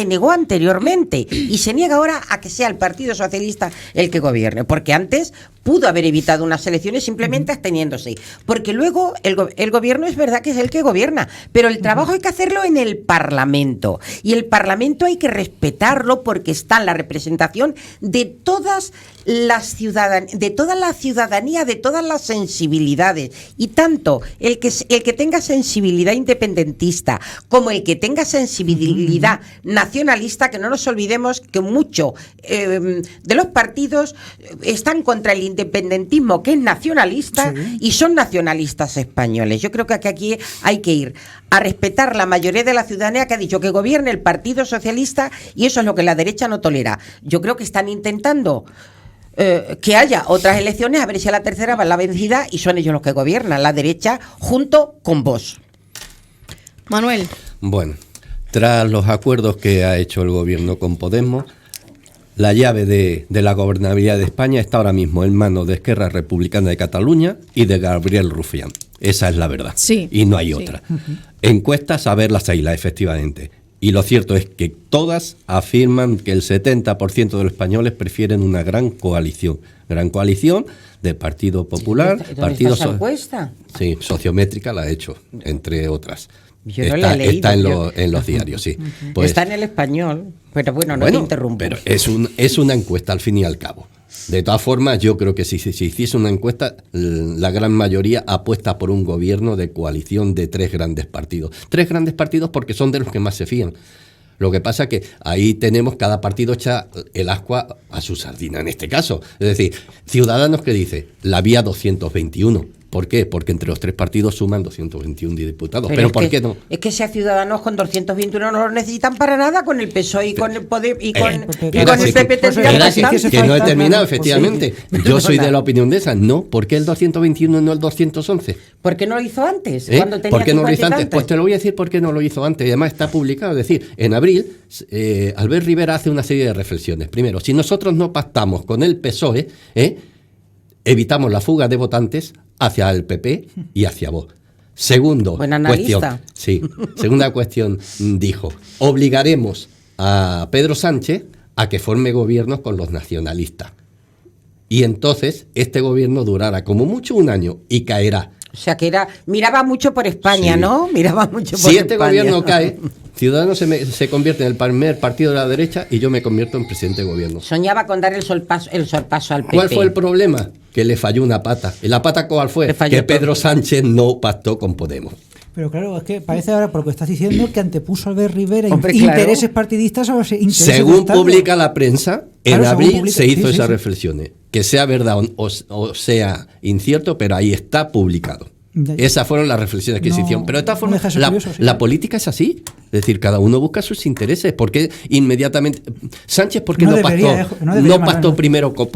negó anteriormente y se niega ahora a que sea el Partido Socialista el que gobierne, porque antes pudo haber evitado unas elecciones simplemente absteniéndose, porque luego el gobierno es verdad que es el que gobierna, pero el trabajo hay que hacerlo en el Parlamento, y el Parlamento hay que respetarlo porque está en la representación de todas las de toda la ciudadanía, de todas las sensibilidades, y tanto el que tenga sensibilidad independentista como el que tenga sensibilidad nacionalista, que no nos olvidemos que mucho de los partidos están contra el independentismo, que es nacionalista, y son nacionalistas españoles. Yo creo que aquí hay que ir a respetar la mayoría de la ciudadanía que ha dicho que gobierne el Partido Socialista, y eso es lo que la derecha no tolera. Yo creo que están intentando que haya otras elecciones, a ver si a la tercera va la vencida y son ellos los que gobiernan, la derecha, junto con Vox. Manuel. Bueno, tras los acuerdos que ha hecho el gobierno con Podemos, la llave de la gobernabilidad de España está ahora mismo en manos de Esquerra Republicana de Cataluña y de Gabriel Rufián. Esa es la verdad. Sí. Y no hay otra. Encuestas, a verlas ahí, efectivamente. Y lo cierto es que todas afirman que el 70% de los españoles prefieren una gran coalición de Partido Popular, Partido encuesta. Sí, Sociométrica la ha hecho, entre otras. Yo no la he leído. Está en los diarios, sí. Pues, está en El Español, pero bueno, no te interrumpo. Pero es una encuesta al fin y al cabo. De todas formas, yo creo que si se hiciese una encuesta, la gran mayoría apuesta por un gobierno de coalición de 3 grandes partidos. 3 grandes partidos porque son de los que más se fían. Lo que pasa es que ahí tenemos, cada partido echa el ascua a su sardina en este caso. Es decir, Ciudadanos, que dice, la vía 221. ¿Por qué? Porque entre los 3 partidos suman 221 diputados. ¿Pero por qué no? Es que si a Ciudadanos con 221 no lo necesitan para nada, con el PSOE y con el Poder y con el PP tendrían bastante. Que no he terminado, efectivamente. Yo soy de la opinión de esa. No, ¿por qué el 221 y no el 211? ¿Por qué no lo hizo antes? ¿Por qué no lo hizo antes? Pues te lo voy a decir por qué no lo hizo antes. Y además está publicado. Es decir, en abril, Albert Rivera hace una serie de reflexiones. Primero, si nosotros no pactamos con el PSOE, evitamos la fuga de votantes hacia el PP y hacia Vox. Segunda cuestión, dijo, obligaremos a Pedro Sánchez a que forme gobiernos con los nacionalistas. Y entonces este gobierno durará como mucho un año y caerá. O sea que miraba mucho por España, sí. ¿no? Miraba mucho por España. Si este gobierno cae, Ciudadanos se convierte en el primer partido de la derecha y yo me convierto en presidente de gobierno. Soñaba con dar el sorpaso al PP. ¿Cuál fue el problema? Que le falló una pata. ¿Y la pata cuál fue? Que Pedro Sánchez no pactó con Podemos. Pero claro, es que parece ahora, por lo que estás diciendo, que antepusó Albert Rivera intereses partidistas a los intereses. Según publica la prensa, en abril se hizo esas reflexiones. Que sea verdad o sea incierto, pero ahí está publicado. Esas fueron las reflexiones que se hicieron. Pero de todas formas, deja de ser curioso, sí. la política es así. Es decir, cada uno busca sus intereses. Porque inmediatamente. Sánchez, ¿por qué No no, debería, pactó, no debería, pactó Manuel. primero con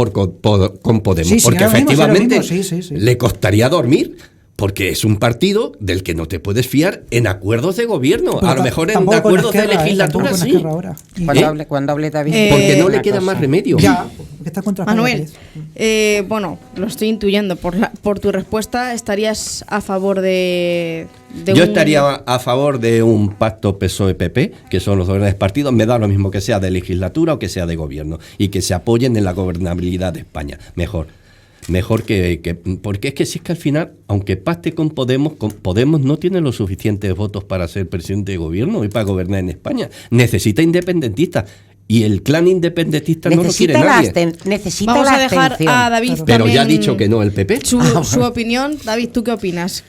Podemos? Sí, sí, porque ahora mismo, efectivamente ahora mismo, sí. le costaría dormir. Porque es un partido del que no te puedes fiar en acuerdos de gobierno. Pero A lo mejor en tampoco con acuerdos de Esquerra, legislatura, tampoco con sí. Esquerra ahora. Y- Cuando hable David. Porque no le una queda cosa. más remedio. Ya, porque está contra Manuel, Pérez. bueno, lo estoy intuyendo. Por tu respuesta, ¿estarías a favor de Yo estaría a favor de un pacto PSOE-PP, que son los dos grandes partidos. Me da lo mismo que sea de legislatura o que sea de gobierno. Y que se apoyen en la gobernabilidad de España. Mejor que porque es que si es que al final, aunque pacte con Podemos no tiene los suficientes votos para ser presidente de gobierno y para gobernar en España. Necesita independentistas. Y el clan independentista no lo quiere nadie. Necesita Vamos la a dejar abstención. a David Claro. Pero ya ha también dicho que no el PP. su opinión. David, ¿tú qué opinas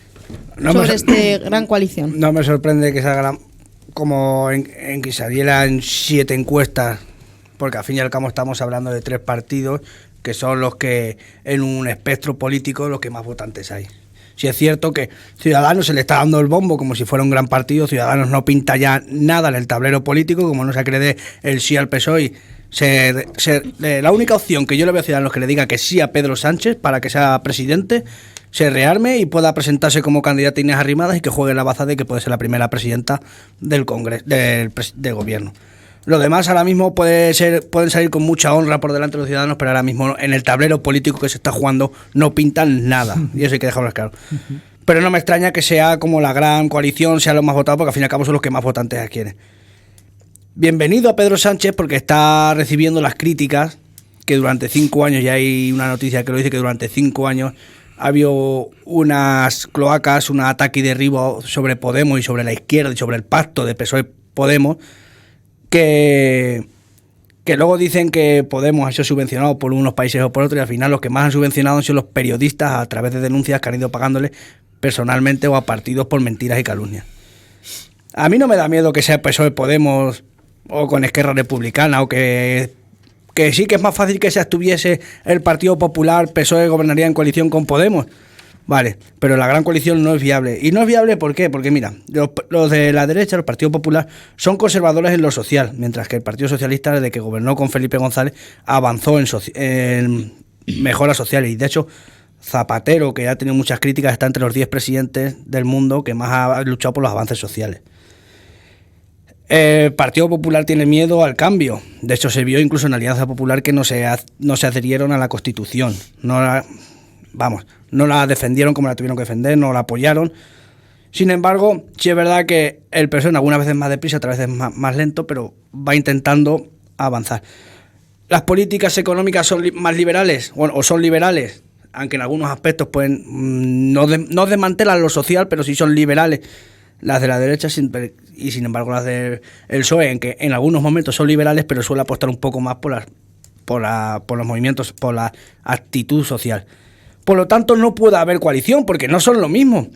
No sobre me- este gran coalición? No me sorprende que salga como en que salieran 7 encuestas, porque al fin y al cabo estamos hablando de 3 partidos que son los que en un espectro político los que más votantes hay. Si es cierto que Ciudadanos se le está dando el bombo como si fuera un gran partido, Ciudadanos no pinta ya nada en el tablero político, como no se cree el sí al PSOE. La única opción que yo le veo a Ciudadanos que le diga que sí a Pedro Sánchez para que sea presidente, se rearme y pueda presentarse como candidata Inés Arrimadas y que juegue la baza de que puede ser la primera presidenta del Congreso, del gobierno. Lo demás ahora mismo pueden salir con mucha honra por delante de los ciudadanos, pero ahora mismo en el tablero político que se está jugando no pintan nada, y eso hay que dejarlo claro. Pero no me extraña que sea como la gran coalición, sea lo más votado, porque al fin y al cabo son los que más votantes adquieren. Bienvenido a Pedro Sánchez, porque está recibiendo las críticas que durante 5 años, ya hay una noticia que lo dice, que durante 5 años ha habido unas cloacas, un ataque y derribo sobre Podemos y sobre la izquierda y sobre el pacto de PSOE-Podemos, que luego dicen que Podemos ha sido subvencionado por unos países o por otros, y al final los que más han subvencionado han sido los periodistas a través de denuncias que han ido pagándole personalmente o a partidos por mentiras y calumnias. A mí no me da miedo que sea PSOE Podemos o con Esquerra Republicana, o que sí que es más fácil que se abstuviese el Partido Popular, PSOE gobernaría en coalición con Podemos. Vale, pero la gran coalición no es viable. ¿Y no es viable por qué? Porque mira, los de la derecha, el Partido Popular, son conservadores en lo social, mientras que el Partido Socialista, desde que gobernó con Felipe González, avanzó en mejoras sociales. Y de hecho, Zapatero, que ha tenido muchas críticas, está entre los 10 presidentes del mundo que más ha luchado por los avances sociales. El Partido Popular tiene miedo al cambio. De hecho, se vio incluso en Alianza Popular que no se adherieron a la Constitución. No la defendieron como la tuvieron que defender, no la apoyaron. Sin embargo, sí es verdad que el PSOE algunas veces más deprisa, otras veces más lento, pero va intentando avanzar. Las políticas económicas son más liberales, o son liberales, aunque en algunos aspectos pueden no desmantelan lo social, pero sí son liberales. Las de la derecha y sin embargo las del PSOE, en que en algunos momentos son liberales, pero suele apostar un poco más por los movimientos, por la actitud social. Por lo tanto, no puede haber coalición, porque no son lo mismo.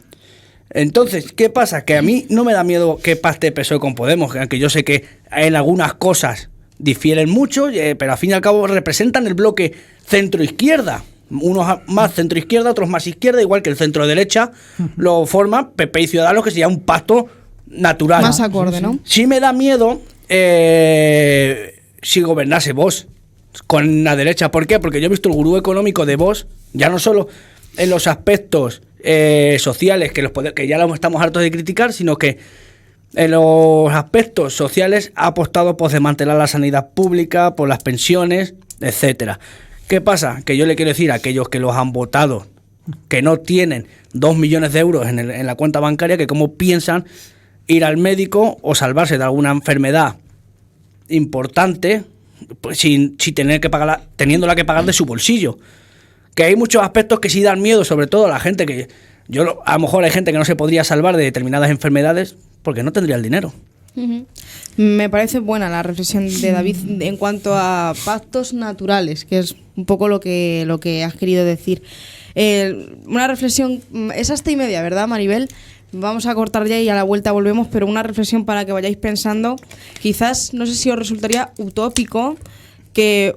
Entonces, ¿qué pasa? Que a mí no me da miedo que pacte PSOE con Podemos, aunque yo sé que en algunas cosas difieren mucho, pero al fin y al cabo representan el bloque centro-izquierda. Unos más centro-izquierda, otros más izquierda, igual que el centro-derecha lo forman PP y Ciudadanos, que sería un pacto natural. Más acorde, ¿no? Sí me da miedo si gobernase Vox con la derecha. ¿Por qué? Porque yo he visto el gurú económico de Vox, ya no solo en los aspectos sociales, que ya lo estamos hartos de criticar, sino que en los aspectos sociales ha apostado por desmantelar la sanidad pública, por las pensiones, etcétera. ¿Qué pasa? Que yo le quiero decir a aquellos que los han votado, que no tienen 2 millones de euros en la cuenta bancaria, que cómo piensan ir al médico o salvarse de alguna enfermedad importante pues, sin tener que pagarla, teniéndola que pagar de su bolsillo. Que hay muchos aspectos que sí dan miedo, sobre todo a la gente que... a lo mejor hay gente que no se podría salvar de determinadas enfermedades porque no tendría el dinero. Uh-huh. Me parece buena la reflexión de David en cuanto a pactos naturales, que es un poco lo que has querido decir. Una reflexión, es hasta y media, ¿verdad, Maribel? Vamos a cortar ya y a la vuelta volvemos, pero una reflexión para que vayáis pensando. Quizás, no sé si os resultaría utópico que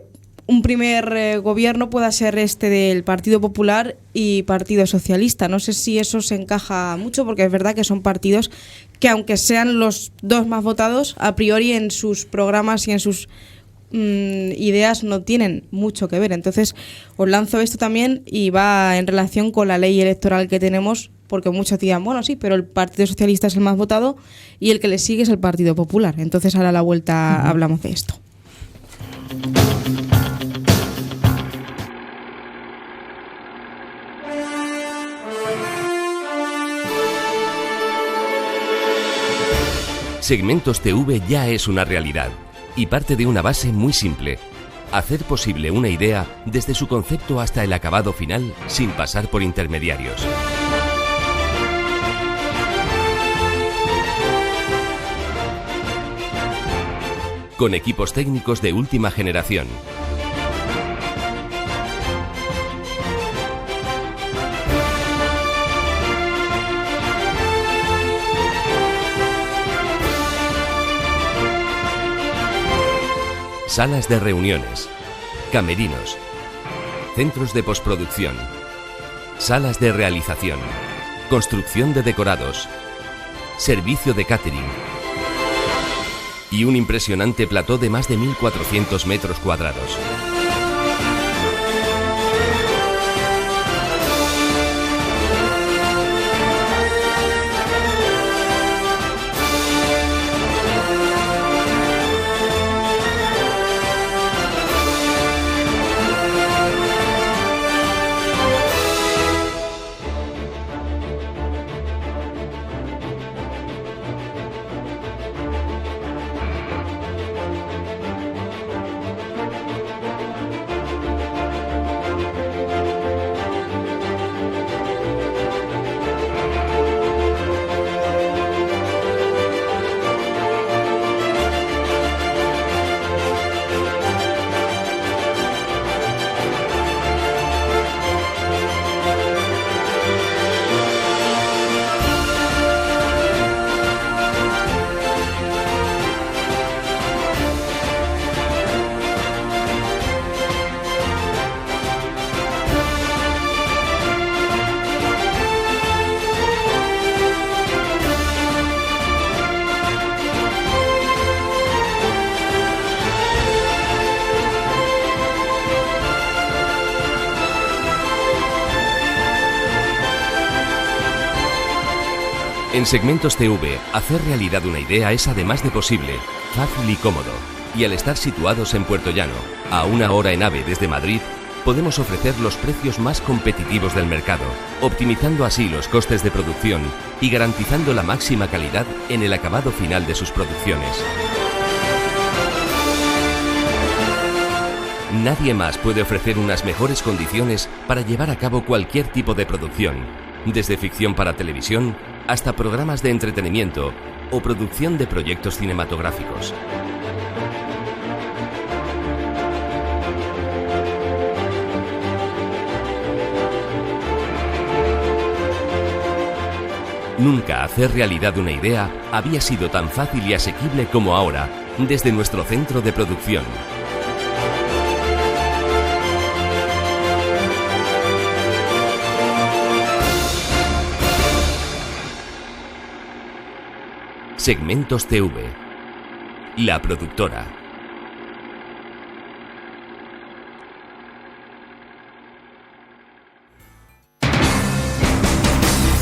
un primer gobierno pueda ser este del Partido Popular y Partido Socialista. No sé si eso se encaja mucho, porque es verdad que son partidos que, aunque sean los dos más votados, a priori en sus programas y en sus ideas no tienen mucho que ver. Entonces os lanzo esto también, y va en relación con la ley electoral que tenemos, porque muchos dirán, bueno, sí, pero el Partido Socialista es el más votado y el que le sigue es el Partido Popular. Entonces ahora a la vuelta hablamos de esto. Segmentos TV ya es una realidad y parte de una base muy simple: hacer posible una idea desde su concepto hasta el acabado final sin pasar por intermediarios. Con equipos técnicos de última generación. Salas de reuniones, camerinos, centros de postproducción, salas de realización, construcción de decorados, servicio de catering y un impresionante plató de más de 1.400 metros cuadrados. En Segmentos TV, hacer realidad una idea es, además de posible, fácil y cómodo. Y al estar situados en Puerto Llano, a 1 hora en AVE desde Madrid, podemos ofrecer los precios más competitivos del mercado, optimizando así los costes de producción y garantizando la máxima calidad en el acabado final de sus producciones. Nadie más puede ofrecer unas mejores condiciones para llevar a cabo cualquier tipo de producción, desde ficción para televisión hasta programas de entretenimiento o producción de proyectos cinematográficos. Nunca hacer realidad una idea había sido tan fácil y asequible como ahora, desde nuestro centro de producción. Segmentos TV, la productora.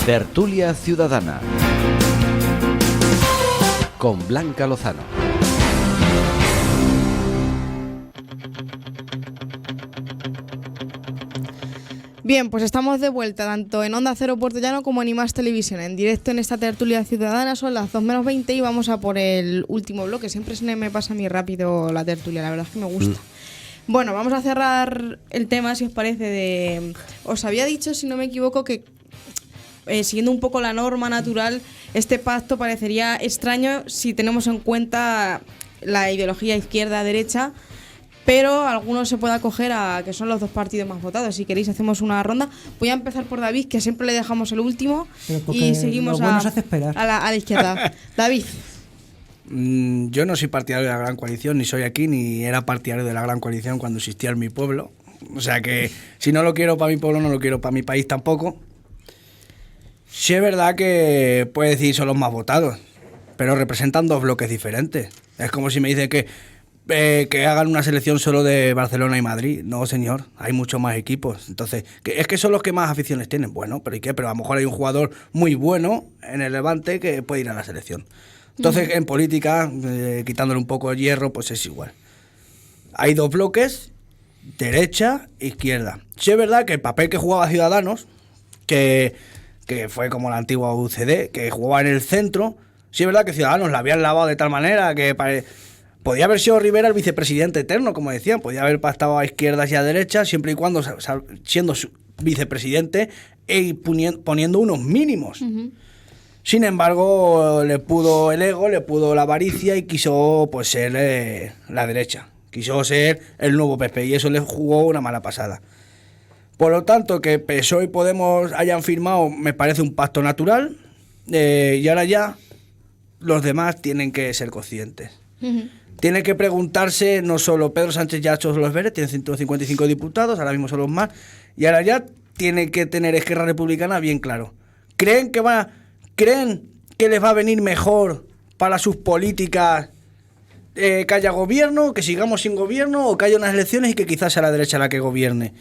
Tertulia Ciudadana con Blanca Lozano. Bien, pues estamos de vuelta tanto en Onda Cero Puerto Llano como en IMAX Televisión, en directo en esta tertulia ciudadana. Son las 2:20 y vamos a por el último bloque. Siempre se me pasa a mí rápido la tertulia, la verdad es que me gusta. Bueno, vamos a cerrar el tema, si os parece. Os había dicho, si no me equivoco, que siguiendo un poco la norma natural, este pacto parecería extraño si tenemos en cuenta la ideología izquierda-derecha, pero algunos se puede acoger a que son los dos partidos más votados. Si queréis hacemos una ronda. Voy a empezar por David, que siempre le dejamos el último, y seguimos nos hace esperar. a la izquierda. David. Yo no soy partidario de la Gran Coalición, ni soy aquí, ni era partidario de la Gran Coalición cuando existía en mi pueblo. O sea que si no lo quiero para mi pueblo, no lo quiero para mi país tampoco. Sí es verdad que puede decir son los más votados, pero representan dos bloques diferentes. Es como si me dice que hagan una selección solo de Barcelona y Madrid. No, señor, hay muchos más equipos. Entonces, es que son los que más aficiones tienen. Bueno, pero ¿y qué? Pero a lo mejor hay un jugador muy bueno en el Levante que puede ir a la selección. Entonces, en política, quitándole un poco de hierro, pues es igual. Hay dos bloques, derecha e izquierda. Sí es verdad que el papel que jugaba Ciudadanos, que fue como la antigua UCD, que jugaba en el centro, sí es verdad que Ciudadanos la habían lavado de tal manera que podía haber sido Rivera el vicepresidente eterno, como decían, podía haber pactado a izquierdas y a derechas, siempre y cuando siendo su vicepresidente y poniendo unos mínimos. Sin embargo, le pudo el ego, le pudo la avaricia y quiso pues ser la derecha. Quiso ser el nuevo PP y eso le jugó una mala pasada. Por lo tanto, que PSOE y Podemos hayan firmado me parece un pacto natural, y ahora ya los demás tienen que ser conscientes. Tienen que preguntarse, no solo Pedro Sánchez ya ha hecho los verdes, tiene 155 diputados, ahora mismo son los más, y ahora ya tiene que tener Esquerra Republicana bien claro. ¿Creen que les va a venir mejor para sus políticas que haya gobierno, que sigamos sin gobierno, o que haya unas elecciones y que quizás sea la derecha la que gobierne?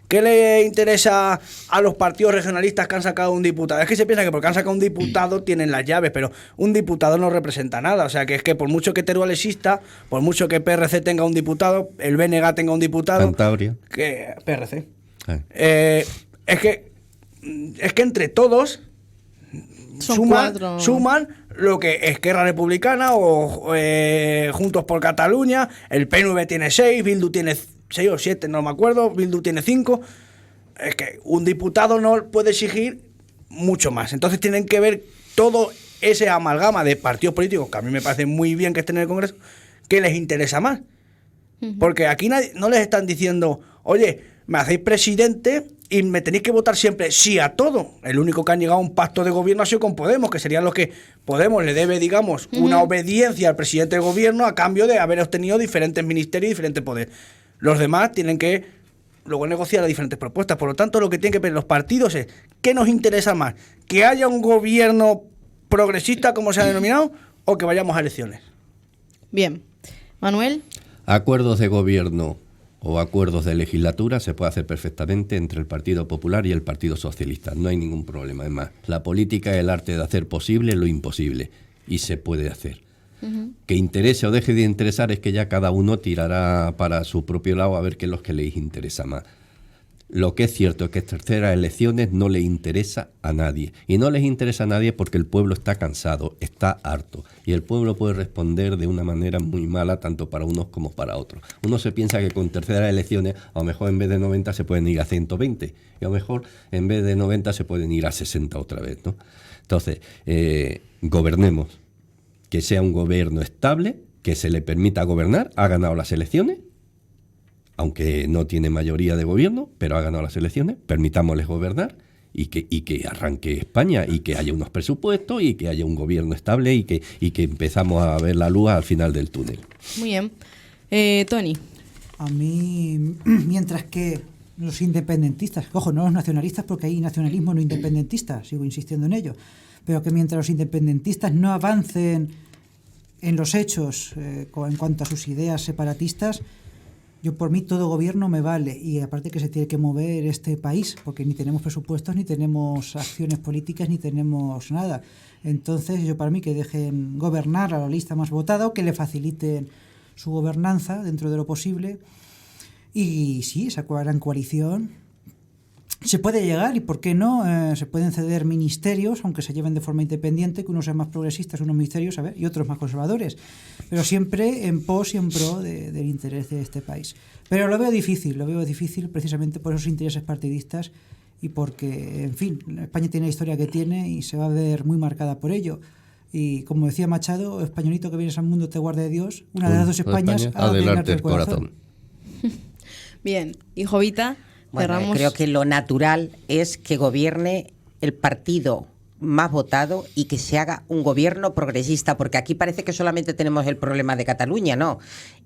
¿Qué le interesa a los partidos regionalistas que han sacado un diputado? Es que se piensa que porque han sacado un diputado tienen las llaves, pero un diputado no representa nada. O sea, que es que por mucho que Teruel exista, por mucho que PRC tenga un diputado, el BNG tenga un diputado... Cantabria. Que PRC. Es que entre todos suman lo que Esquerra Republicana o Juntos por Cataluña, el PNV tiene 6, Bildu tiene 6 o 7, no me acuerdo, Bildu tiene 5. Es que un diputado no puede exigir mucho más. Entonces tienen que ver todo ese amalgama de partidos políticos, que a mí me parece muy bien que estén en el Congreso, que les interesa más. Porque aquí no les están diciendo, oye, me hacéis presidente y me tenéis que votar siempre sí a todo. El único que han llegado a un pacto de gobierno ha sido con Podemos, que serían los que Podemos le debe, digamos, una obediencia al presidente del gobierno a cambio de haber obtenido diferentes ministerios y diferentes poderes. Los demás tienen que luego negociar las diferentes propuestas. Por lo tanto, lo que tienen que ver los partidos es ¿qué nos interesa más? ¿Que haya un gobierno progresista, como se ha denominado, o que vayamos a elecciones? Bien. Manuel. Acuerdos de gobierno o acuerdos de legislatura se puede hacer perfectamente entre el Partido Popular y el Partido Socialista. No hay ningún problema. Además, la política es el arte de hacer posible lo imposible y se puede hacer. Que interese o deje de interesar es que ya cada uno tirará para su propio lado a ver qué es lo que les interesa más. Lo que es cierto es que terceras elecciones no les interesa a nadie. Y no les interesa a nadie porque el pueblo está cansado, está harto. Y el pueblo puede responder de una manera muy mala tanto para unos como para otros. Uno se piensa que con terceras elecciones a lo mejor en vez de 90 se pueden ir a 120. Y a lo mejor en vez de 90 se pueden ir a 60 otra vez, ¿no? Entonces, gobernemos. Que sea un gobierno estable, que se le permita gobernar, ha ganado las elecciones, aunque no tiene mayoría de gobierno, pero ha ganado las elecciones, permitámosles gobernar y que arranque España y que haya unos presupuestos y que haya un gobierno estable y que empezamos a ver la luz al final del túnel. Muy bien. Tony. A mí, mientras que los independentistas, ojo, no los nacionalistas porque hay nacionalismo no independentista, sigo insistiendo en ello, pero que mientras los independentistas no avancen en los hechos en cuanto a sus ideas separatistas, yo por mí todo gobierno me vale, y aparte que se tiene que mover este país, porque ni tenemos presupuestos, ni tenemos acciones políticas, ni tenemos nada. Entonces yo para mí que dejen gobernar a la lista más votada o que le faciliten su gobernanza dentro de lo posible. Y sí, esa gran coalición se puede llegar, y por qué no, se pueden ceder ministerios, aunque se lleven de forma independiente, que unos sean más progresistas, unos ministerios, y otros más conservadores, pero siempre en pos y en pro del interés de este país. Pero lo veo difícil precisamente por esos intereses partidistas y porque, en fin, España tiene la historia que tiene y se va a ver muy marcada por ello. Y como decía Machado, españolito que vienes al mundo te guarde Dios, una de las dos Españas ha de llenarte el corazón. Bien, y Jovita, bueno, cerramos. creo que lo natural es que gobierne el partido más votado y que se haga un gobierno progresista, porque aquí parece que solamente tenemos el problema de Cataluña, no.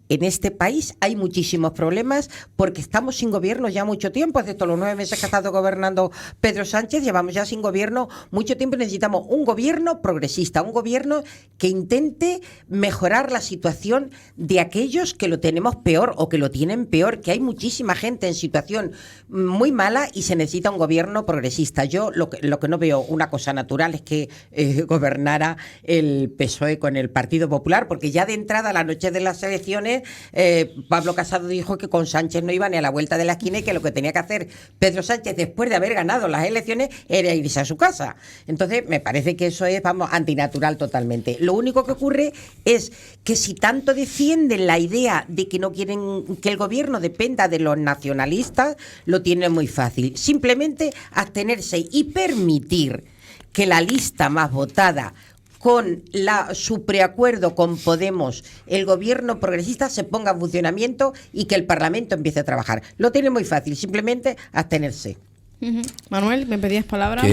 En este país hay muchísimos problemas porque estamos sin gobierno ya mucho tiempo. Desde los 9 meses que ha estado gobernando Pedro Sánchez, llevamos ya sin gobierno mucho tiempo y necesitamos un gobierno progresista, un gobierno que intente mejorar la situación de aquellos que lo tenemos peor o que lo tienen peor, que hay muchísima gente en situación muy mala y se necesita un gobierno progresista. Yo lo que no veo una cosa natural es que gobernara el PSOE con el Partido Popular, porque ya de entrada, la noche de las elecciones, Pablo Casado dijo que con Sánchez no iba ni a la vuelta de la esquina y que lo que tenía que hacer Pedro Sánchez después de haber ganado las elecciones era irse a su casa. Entonces me parece que eso es, vamos, antinatural totalmente. Lo único que ocurre es que si tanto defienden la idea de que no quieren que el gobierno dependa de los nacionalistas, lo tienen muy fácil. Simplemente abstenerse y permitir que la lista más votada, con su preacuerdo con Podemos, el gobierno progresista se ponga en funcionamiento y que el Parlamento empiece a trabajar. Lo tiene muy fácil, simplemente abstenerse. Manuel, ¿me pedías palabra?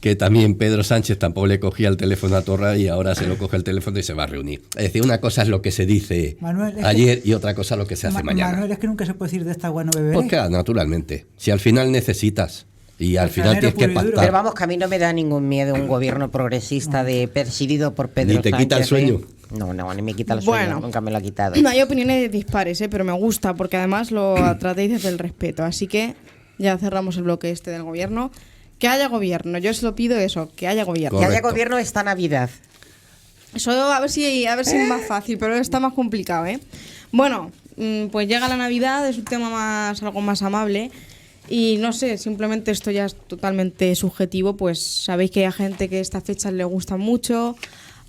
Que también Pedro Sánchez tampoco le cogía el teléfono a Torra y ahora se lo coge el teléfono y se va a reunir. Es decir, una cosa es lo que se dice Manuel, ayer y otra cosa lo que se hace mañana. Manuel, es que nunca se puede decir de esta agua no beberé. Pues claro, naturalmente. Si al final necesitas y al final tienes que pactar. Pero vamos, que a mí no me da ningún miedo un gobierno progresista presidido por Pedro Sánchez. ¿Ni te quita el sueño? No, ni me quita el sueño, Bueno, nunca me lo ha quitado. No hay opiniones dispares, pero me gusta, porque además lo tratáis desde el respeto. Así que ya cerramos el bloque este del gobierno. Que haya gobierno, yo se lo pido eso, que haya gobierno. Que haya gobierno esta Navidad. Eso a ver si es más fácil, pero está más complicado, ¿eh? Bueno, pues llega la Navidad, es un tema algo más amable. Y no sé, simplemente esto ya es totalmente subjetivo, pues sabéis que hay gente que estas fechas le gustan mucho,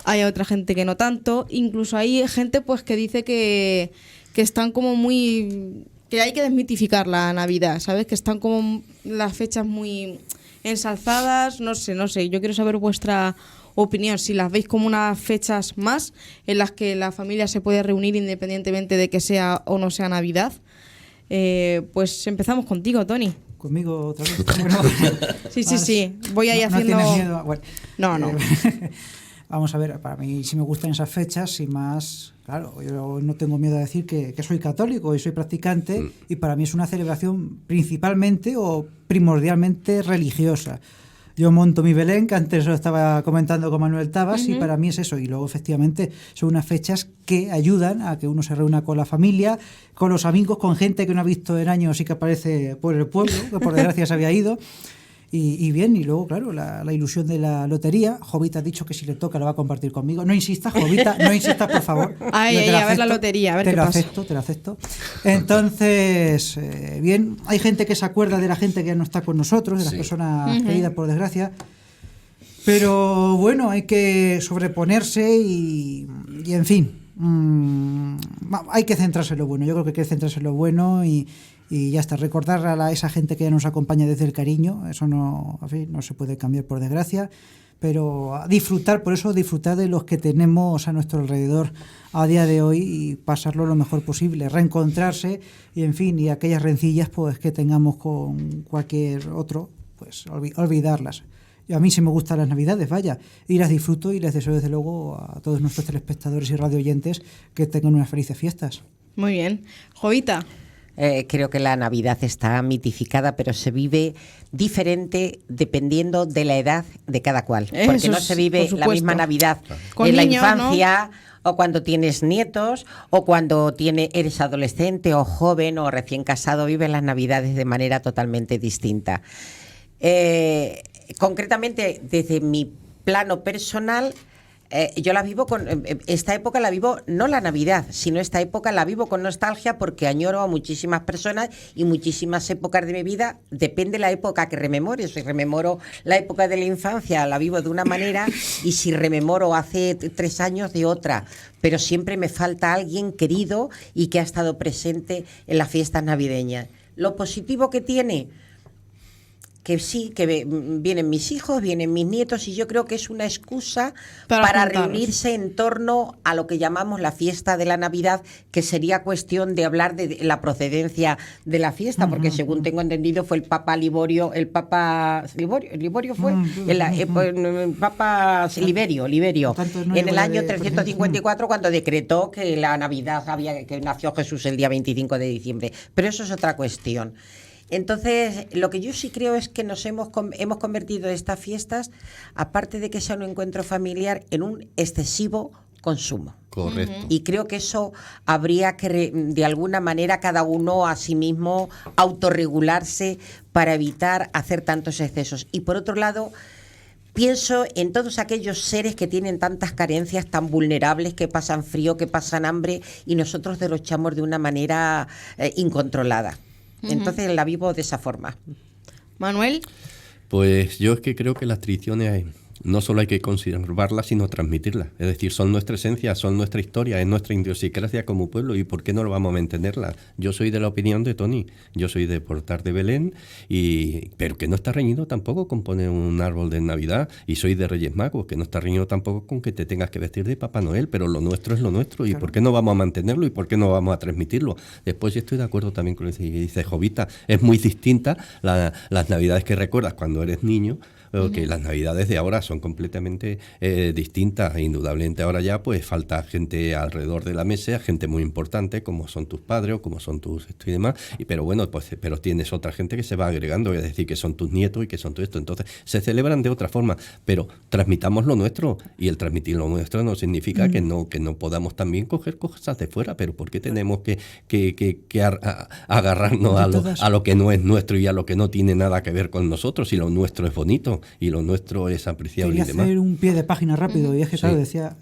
hay otra gente que no tanto, incluso hay gente pues que dice que están como muy... que hay que desmitificar la Navidad, ¿sabes? Que están como las fechas muy ensalzadas, no sé, yo quiero saber vuestra opinión, si las veis como unas fechas más en las que la familia se puede reunir independientemente de que sea o no sea Navidad. Pues empezamos contigo, Tony. ¿Conmigo otra vez? Bueno, sí. Voy ahí haciendo... ¿No tienes miedo? Bueno, No. Vamos a ver, para mí sí me gustan esas fechas y más... Claro, yo no tengo miedo a decir que soy católico y soy practicante y para mí es una celebración principalmente o primordialmente religiosa. Yo monto mi Belén, que antes lo estaba comentando con Manuel Tabas, y para mí es eso. Y luego, efectivamente, son unas fechas que ayudan a que uno se reúna con la familia, con los amigos, con gente que no ha visto en años y que aparece por el pueblo, que por desgracia se había ido. Y bien, y luego, claro, la ilusión de la lotería. Jovita ha dicho que si le toca la va a compartir conmigo. No insistas, Jovita, no insistas, por favor. A ver la lotería, a ver qué pasa. Te lo acepto. Entonces, bien, hay gente que se acuerda de la gente que ya no está con nosotros, de las personas queridas, por desgracia. Pero bueno, hay que sobreponerse y en fin, hay que centrarse en lo bueno. Yo creo que hay que centrarse en lo bueno y ya está, recordar a esa gente que ya nos acompaña desde el cariño, eso no se puede cambiar por desgracia, pero disfrutar de los que tenemos a nuestro alrededor a día de hoy y pasarlo lo mejor posible, reencontrarse y en fin, y aquellas rencillas pues que tengamos con cualquier otro, pues olvidarlas. Y a mí sí me gustan las Navidades, vaya, y las disfruto y les deseo desde luego a todos nuestros telespectadores y radioyentes que tengan unas felices fiestas. Muy bien. Jovita. Creo que la Navidad está mitificada, pero se vive diferente dependiendo de la edad de cada cual. Porque no se vive la misma Navidad en la infancia, ¿no? O cuando tienes nietos, o cuando eres adolescente o joven o recién casado, vives las Navidades de manera totalmente distinta. Concretamente, desde mi plano personal, yo la vivo esta época la vivo, no la Navidad, sino esta época la vivo con nostalgia porque añoro a muchísimas personas y muchísimas épocas de mi vida, depende de la época que rememore. Si rememoro la época de la infancia, la vivo de una manera, y si rememoro hace 3 años, de otra, pero siempre me falta alguien querido y que ha estado presente en las fiestas navideñas. Lo positivo que tiene, que sí, que vienen mis hijos, vienen mis nietos, y yo creo que es una excusa para juntaros. reunirse en torno a lo que llamamos la fiesta de la Navidad, que sería cuestión de hablar de la procedencia de la fiesta, porque según tengo entendido fue el Papa Liborio fue el Papa Liberio, Tanto no en el llevo año de 354, cuando decretó que la Navidad que nació Jesús el día 25 de diciembre. Pero eso es otra cuestión. Entonces, lo que yo sí creo es que nos hemos convertido estas fiestas, aparte de que sea un encuentro familiar, en un excesivo consumo. Correcto. Y creo que eso habría que, de alguna manera, cada uno a sí mismo autorregularse para evitar hacer tantos excesos. Y por otro lado, pienso en todos aquellos seres que tienen tantas carencias, tan vulnerables, que pasan frío, que pasan hambre, y nosotros derrochamos de una manera incontrolada. Entonces la vivo de esa forma. Manuel. Pues yo es que creo que las tradiciones no solo hay que conservarlas, sino transmitirlas. Es decir, son nuestra esencia, son nuestra historia, es nuestra idiosincrasia como pueblo, y ¿por qué no lo vamos a mantenerla? Yo soy de la opinión de Tony, yo soy de Portar de Belén, pero que no está reñido tampoco con poner un árbol de Navidad, y soy de Reyes Magos, que no está reñido tampoco con que te tengas que vestir de Papá Noel, pero lo nuestro es lo nuestro, y ¿por qué no vamos a mantenerlo y por qué no vamos a transmitirlo? Después yo estoy de acuerdo también con lo que dice Jovita, es muy distinta las Navidades que recuerdas cuando eres niño, que las Navidades de ahora son completamente distintas. Indudablemente ahora ya pues falta gente alrededor de la mesa, gente muy importante como son tus padres o como son tus esto y demás, pero bueno, pues pero tienes otra gente que se va agregando, es decir, que son tus nietos y que son todo esto, entonces se celebran de otra forma, pero transmitamos lo nuestro, y el transmitir lo nuestro no significa que no podamos también coger cosas de fuera, pero ¿por qué tenemos que agarrarnos a lo que no es nuestro y a lo que no tiene nada que ver con nosotros, si lo nuestro es bonito y lo nuestro es apreciable? Quería y demás. hacer un pie de página rápido, y es que, claro, Sí. decía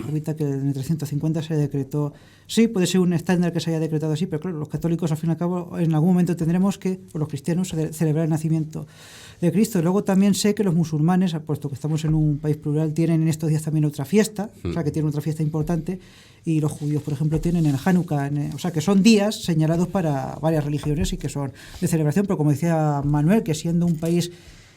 ahorita que en el 350 se decretó, sí, puede ser un estándar que se haya decretado así, pero claro, los católicos al fin y al cabo en algún momento tendremos que, o los cristianos, celebrar el nacimiento de Cristo. Luego también sé que los musulmanes, puesto que estamos en un país plural, tienen en estos días también otra fiesta, o sea, que tienen otra fiesta importante, y los judíos, por ejemplo, tienen el Hanukkah, o sea, que son días señalados para varias religiones y que son de celebración, pero como decía Manuel, que siendo un país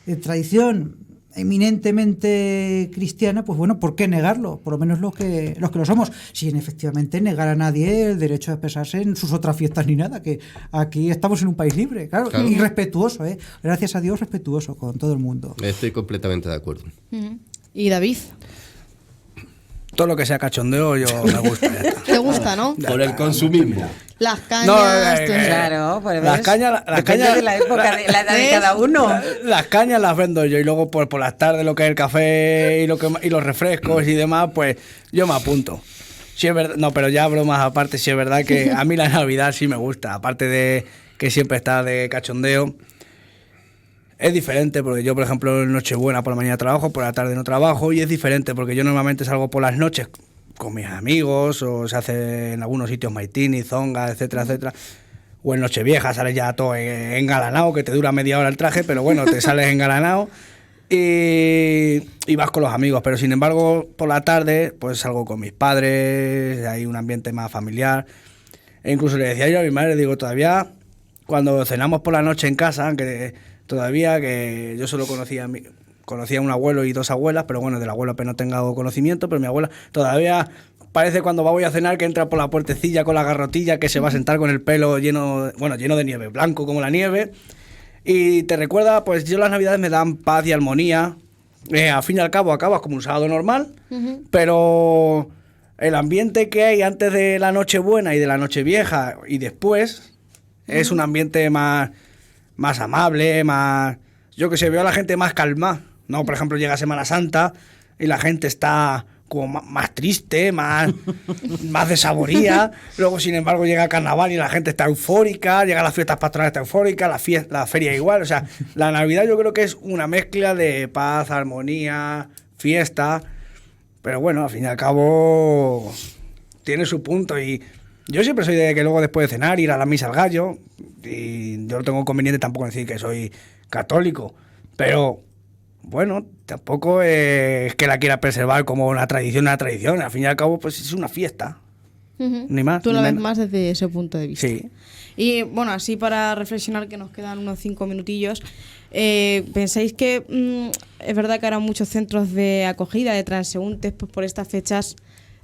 de tradición eminentemente cristiana, pues bueno, ¿por qué negarlo? Por lo menos los que lo somos, sin efectivamente negar a nadie el derecho a expresarse en sus otras fiestas ni nada, que aquí estamos en un país libre, claro. Y respetuoso, gracias a Dios, respetuoso con todo el mundo. Estoy completamente de acuerdo. ¿Y David? Todo lo que sea cachondeo yo me gusta. Ya está. ¿Te gusta, no? Por el consumismo. Las cañas. No, Claro, pues las ves, cañas depende de la época, de la edad de cada uno. Las cañas las vendo yo, y luego por las tardes lo que es el café y los refrescos y demás, pues yo me apunto. Sí es verdad, no, pero ya bromas aparte, sí es verdad que a mí la Navidad sí me gusta, aparte de que siempre está de cachondeo. Es diferente porque yo, por ejemplo, en Nochebuena por la mañana trabajo, por la tarde no trabajo, y es diferente porque yo normalmente salgo por las noches con mis amigos, o se hace en algunos sitios maitini, zonga, etcétera, etcétera. O en Nochevieja sales ya todo engalanado, que te dura media hora el traje, pero bueno, te sales engalanado y vas con los amigos. Pero sin embargo, por la tarde, pues salgo con mis padres, hay un ambiente más familiar. E incluso le decía yo a mi madre, digo, todavía cuando cenamos por la noche en casa, aunque todavía que yo solo conocía a un abuelo y dos abuelas, pero bueno, del abuelo apenas tengo conocimiento, pero mi abuela todavía parece cuando voy a cenar que entra por la puertecilla con la garrotilla, que se va a sentar con el pelo lleno de nieve, blanco como la nieve, y te recuerda, pues yo las Navidades me dan paz y armonía. Al fin y al cabo acabas como un sábado normal, pero el ambiente que hay antes de la Nochebuena y de la Nochevieja y después es un ambiente más amable, más... Yo que sé, veo a la gente más calma, ¿no? Por ejemplo, llega Semana Santa y la gente está como más triste, más desaboría. Luego, sin embargo, llega Carnaval y la gente está eufórica, llega las fiestas patronales, está eufórica, la feria igual. O sea, la Navidad yo creo que es una mezcla de paz, armonía, fiesta. Pero bueno, al fin y al cabo tiene su punto, y yo siempre soy de que luego después de cenar ir a la misa al gallo, y yo no tengo inconveniente tampoco en decir que soy católico, pero bueno, tampoco es que la quiera preservar como una tradición, al fin y al cabo pues es una fiesta, ni más. Tú ni lo ves menos. más desde ese punto de vista. Sí. Y bueno, así para reflexionar, que nos quedan unos 5 minutillos, ¿pensáis que es verdad que ahora muchos centros de acogida de transeúntes, pues por estas fechas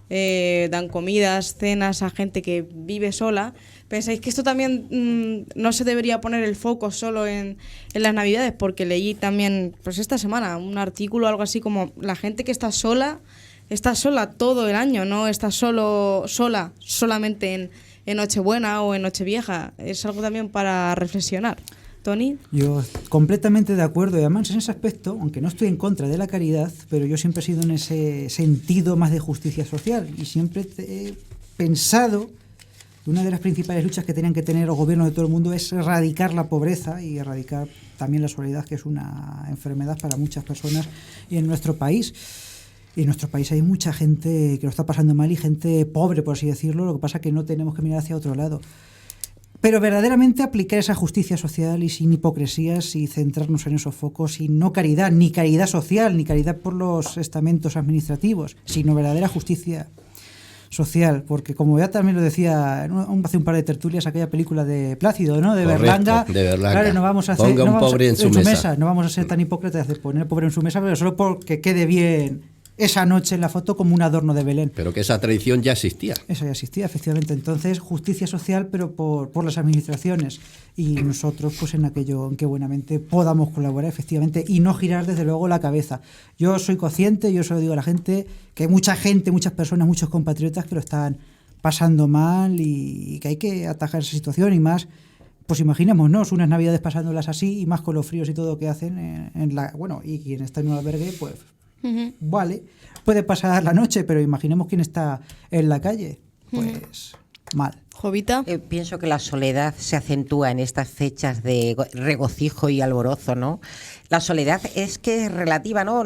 dan comidas, cenas a gente que vive sola? ¿Pensáis que esto también no se debería poner el foco solo en las Navidades? Porque leí también, pues esta semana, un artículo, algo así como la gente que está sola todo el año, no está solamente en Nochebuena o en Nochevieja. Es algo también para reflexionar. Tony. Yo completamente de acuerdo, y además en ese aspecto, aunque no estoy en contra de la caridad, pero yo siempre he sido en ese sentido más de justicia social, y siempre he pensado que una de las principales luchas que tenían que tener los gobiernos de todo el mundo es erradicar la pobreza y erradicar también la soledad, que es una enfermedad para muchas personas y en nuestro país. Y en nuestro país hay mucha gente que lo está pasando mal y gente pobre, por así decirlo. Lo que pasa es que no tenemos que mirar hacia otro lado. Pero verdaderamente aplicar esa justicia social y sin hipocresías y centrarnos en esos focos y no caridad, ni caridad social, ni caridad por los estamentos administrativos, sino verdadera justicia social. Porque como ya también lo decía hace un par de tertulias, aquella película de Plácido, ¿no? De Correcto, Berlanga. de Berlanga. Claro, no vamos a hacer, Ponga un pobre en su mesa. No vamos a ser tan hipócritas de poner pobre en su mesa, pero solo porque quede bien esa noche en la foto como un adorno de Belén. Pero que esa tradición ya existía. Eso ya existía, efectivamente. Entonces, justicia social, pero por las administraciones. Y nosotros, pues en aquello en que buenamente podamos colaborar, efectivamente, y no girar desde luego la cabeza. Yo soy consciente, yo se lo digo a la gente, que hay muchas personas, muchos compatriotas que lo están pasando mal y que hay que atajar esa situación y más. Pues imaginémonos unas Navidades pasándolas así y más con los fríos y todo que hacen y quien está en un albergue, pues vale, puede pasar la noche, pero imaginemos quién está en la calle, pues mal. Jovita. Pienso que la soledad se acentúa en estas fechas de regocijo y alborozo, ¿no? La soledad es que es relativa, ¿no?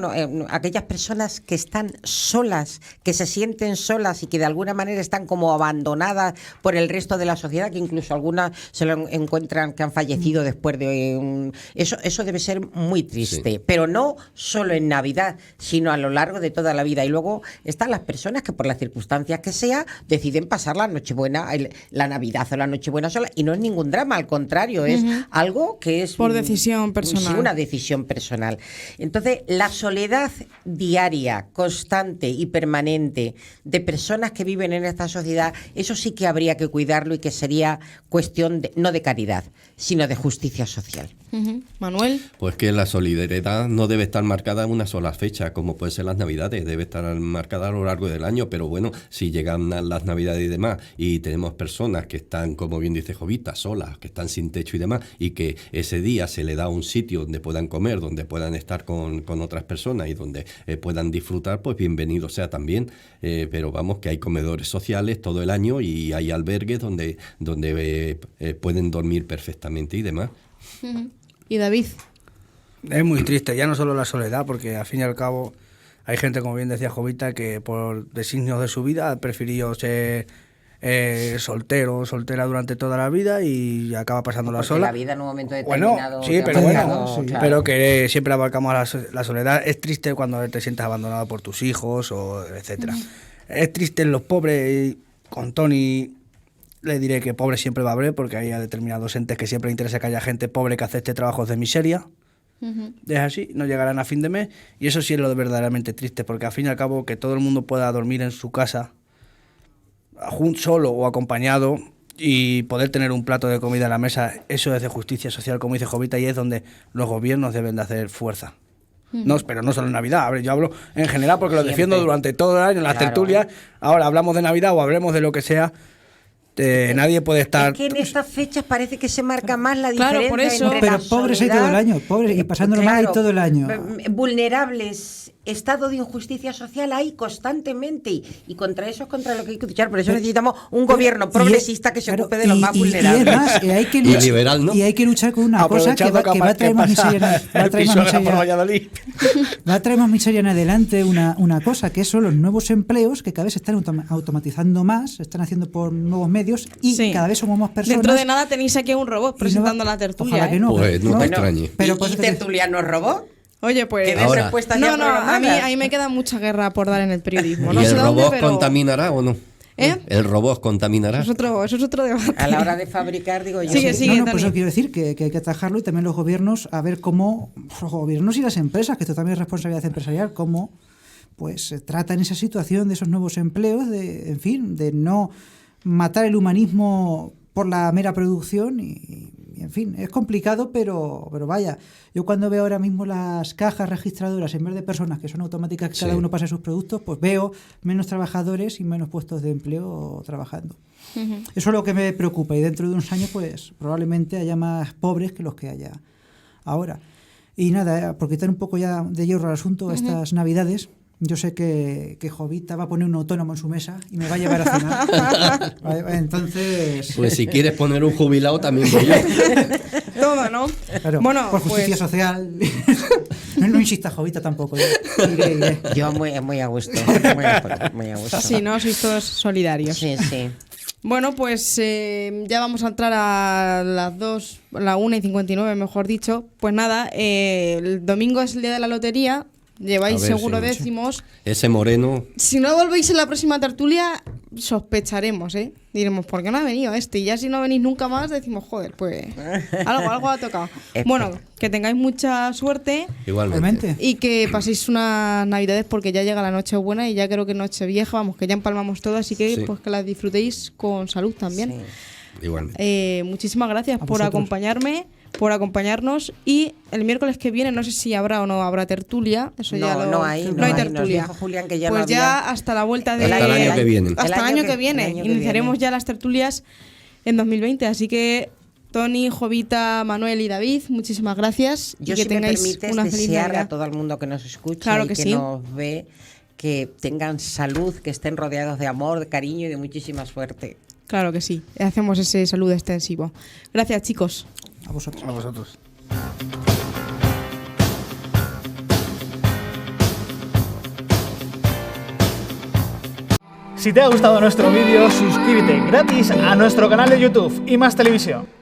Aquellas personas que están solas, que se sienten solas y que de alguna manera están como abandonadas por el resto de la sociedad, que incluso algunas se lo encuentran que han fallecido después de eso debe ser muy triste, sí. Pero no solo en Navidad, sino a lo largo de toda la vida. Y luego están las personas que por las circunstancias que sea deciden pasar la Nochebuena, la Navidad o la Nochebuena sola, y no es ningún drama, al contrario, es algo que es por decisión personal. Sí, una decisión personal. Entonces, la soledad diaria, constante y permanente de personas que viven en esta sociedad, eso sí que habría que cuidarlo y que sería cuestión no de caridad, sino de justicia social. Manuel. Pues que la solidaridad no debe estar marcada en una sola fecha, como pueden ser las Navidades, debe estar marcada a lo largo del año, pero bueno, si llegan las Navidades y demás, y tenemos personas que están, como bien dice Jovita, solas, que están sin techo y demás, y que ese día se le da un sitio donde puedan comer, donde puedan estar con otras personas y donde puedan disfrutar, pues bienvenido sea también. Pero vamos, que hay comedores sociales todo el año y hay albergues donde pueden dormir perfectamente y demás. ¿Y David? Es muy triste, ya no solo la soledad, porque al fin y al cabo hay gente, como bien decía Jovita, que por designios de su vida ha preferido ser soltera durante toda la vida y acaba pasándola sola. La vida en un momento determinado. Bueno, sí, pero que siempre abarcamos la soledad. Es triste cuando te sientes abandonado por tus hijos, o etcétera. Es triste en los pobres. Con Tony le diré que pobre siempre va a haber, porque hay determinados entes que siempre interesa que haya gente pobre que acepte trabajos de miseria. Es así, no llegarán a fin de mes, y eso sí es lo verdaderamente triste, porque al fin y al cabo que todo el mundo pueda dormir en su casa, solo o acompañado, y poder tener un plato de comida en la mesa, eso es de justicia social, como dice Jovita, y es donde los gobiernos deben de hacer fuerza. No, pero no solo en Navidad, yo hablo en general porque lo defiendo durante todo el año en las tertulias. Ahora hablamos de Navidad o hablemos de lo que sea. Nadie puede estar. Es que en estas fechas parece que se marca más la diferencia. Por eso. Entre pero la pobres hay todo el año, pobres y pasándolo mal hay todo el año. Vulnerables, estado de injusticia social hay constantemente, y contra eso es contra lo que hay que luchar. Por eso necesitamos un gobierno progresista que se ocupe de los más vulnerables. Y hay que luchar, liberal, ¿no? Y hay que luchar con una cosa que va a traer más miseria. Va a traer más miseria en adelante, una cosa, que son los nuevos empleos que cada vez se están automatizando más, se están haciendo por nuevos medios y cada vez somos más personas. Dentro de nada tenéis aquí un robot presentando la tertulia. Ojalá que no. Pues no te extrañe. Pero ¿y tertulia no es robot? Oye, pues No, a mí me queda mucha guerra por dar en el periodismo. ¿Y el robot contaminará o no? ¿El robot contaminará? Eso es otro debate. A la hora de fabricar, digo yo. Sigue, sigue. No, por Tony. eso quiero decir que hay que atajarlo, y también los gobiernos, a ver cómo los gobiernos y las empresas, que esto también es responsabilidad empresarial, cómo pues tratan esa situación de esos nuevos empleos, de, en fin, de no matar el humanismo por la mera producción y en fin, es complicado, pero vaya, yo cuando veo ahora mismo las cajas registradoras en vez de personas que son automáticas, que cada uno pasa sus productos, pues veo menos trabajadores y menos puestos de empleo trabajando. Eso es lo que me preocupa, y dentro de unos años pues probablemente haya más pobres que los que haya ahora. Y nada, por quitar un poco ya de hierro al asunto, estas navidades, yo sé que Jovita va a poner un autónomo en su mesa y me va a llevar a cenar. Vale, entonces... Pues si quieres poner un jubilado también voy yo. Todo, ¿no? Claro, Bueno, por justicia social. No insista, Jovita, tampoco. Iré. Yo muy a gusto. Muy a gusto. Sí, ¿no? Sois todos solidarios. Sí, sí. Bueno, pues ya vamos a entrar a las 2, la 1:59, mejor dicho. Pues nada, el domingo es el día de la lotería. Lleváis A ver, seguro sí. décimos. Ese moreno, Si no volvéis en la próxima tertulia, sospecharemos, ¿eh? Diremos, ¿por qué no ha venido este? Y ya si no venís nunca más, decimos, joder, pues algo ha tocado. Bueno, que tengáis mucha suerte igualmente. y que paséis unas navidades, porque ya llega la Nochebuena y ya creo que Nochevieja, vamos, que ya empalmamos todo, así que Sí. pues que las disfrutéis con salud también. Sí. Igualmente. Muchísimas gracias A por vosotros. acompañarme, por acompañarnos, y el miércoles que viene no sé si habrá o no habrá tertulia, eso ya No hay nos tertulia. Dijo Julián que ya pues no había. ya hasta la vuelta de Hasta el año que viene. hasta el año que viene iniciaremos ya las tertulias en 2020, así que Tony, Jovita, Manuel y David, muchísimas gracias. Yo, y que si me tengáis permites, una feliz desear Navidad. a todo el mundo que nos escucha Claro y que que sí. nos ve, que tengan salud, que estén rodeados de amor, de cariño y de muchísima suerte. Claro que sí, hacemos ese saludo extensivo. Gracias, chicos. A vosotros. A vosotros. Si te ha gustado nuestro vídeo, suscríbete gratis a nuestro canal de YouTube y Más Televisión.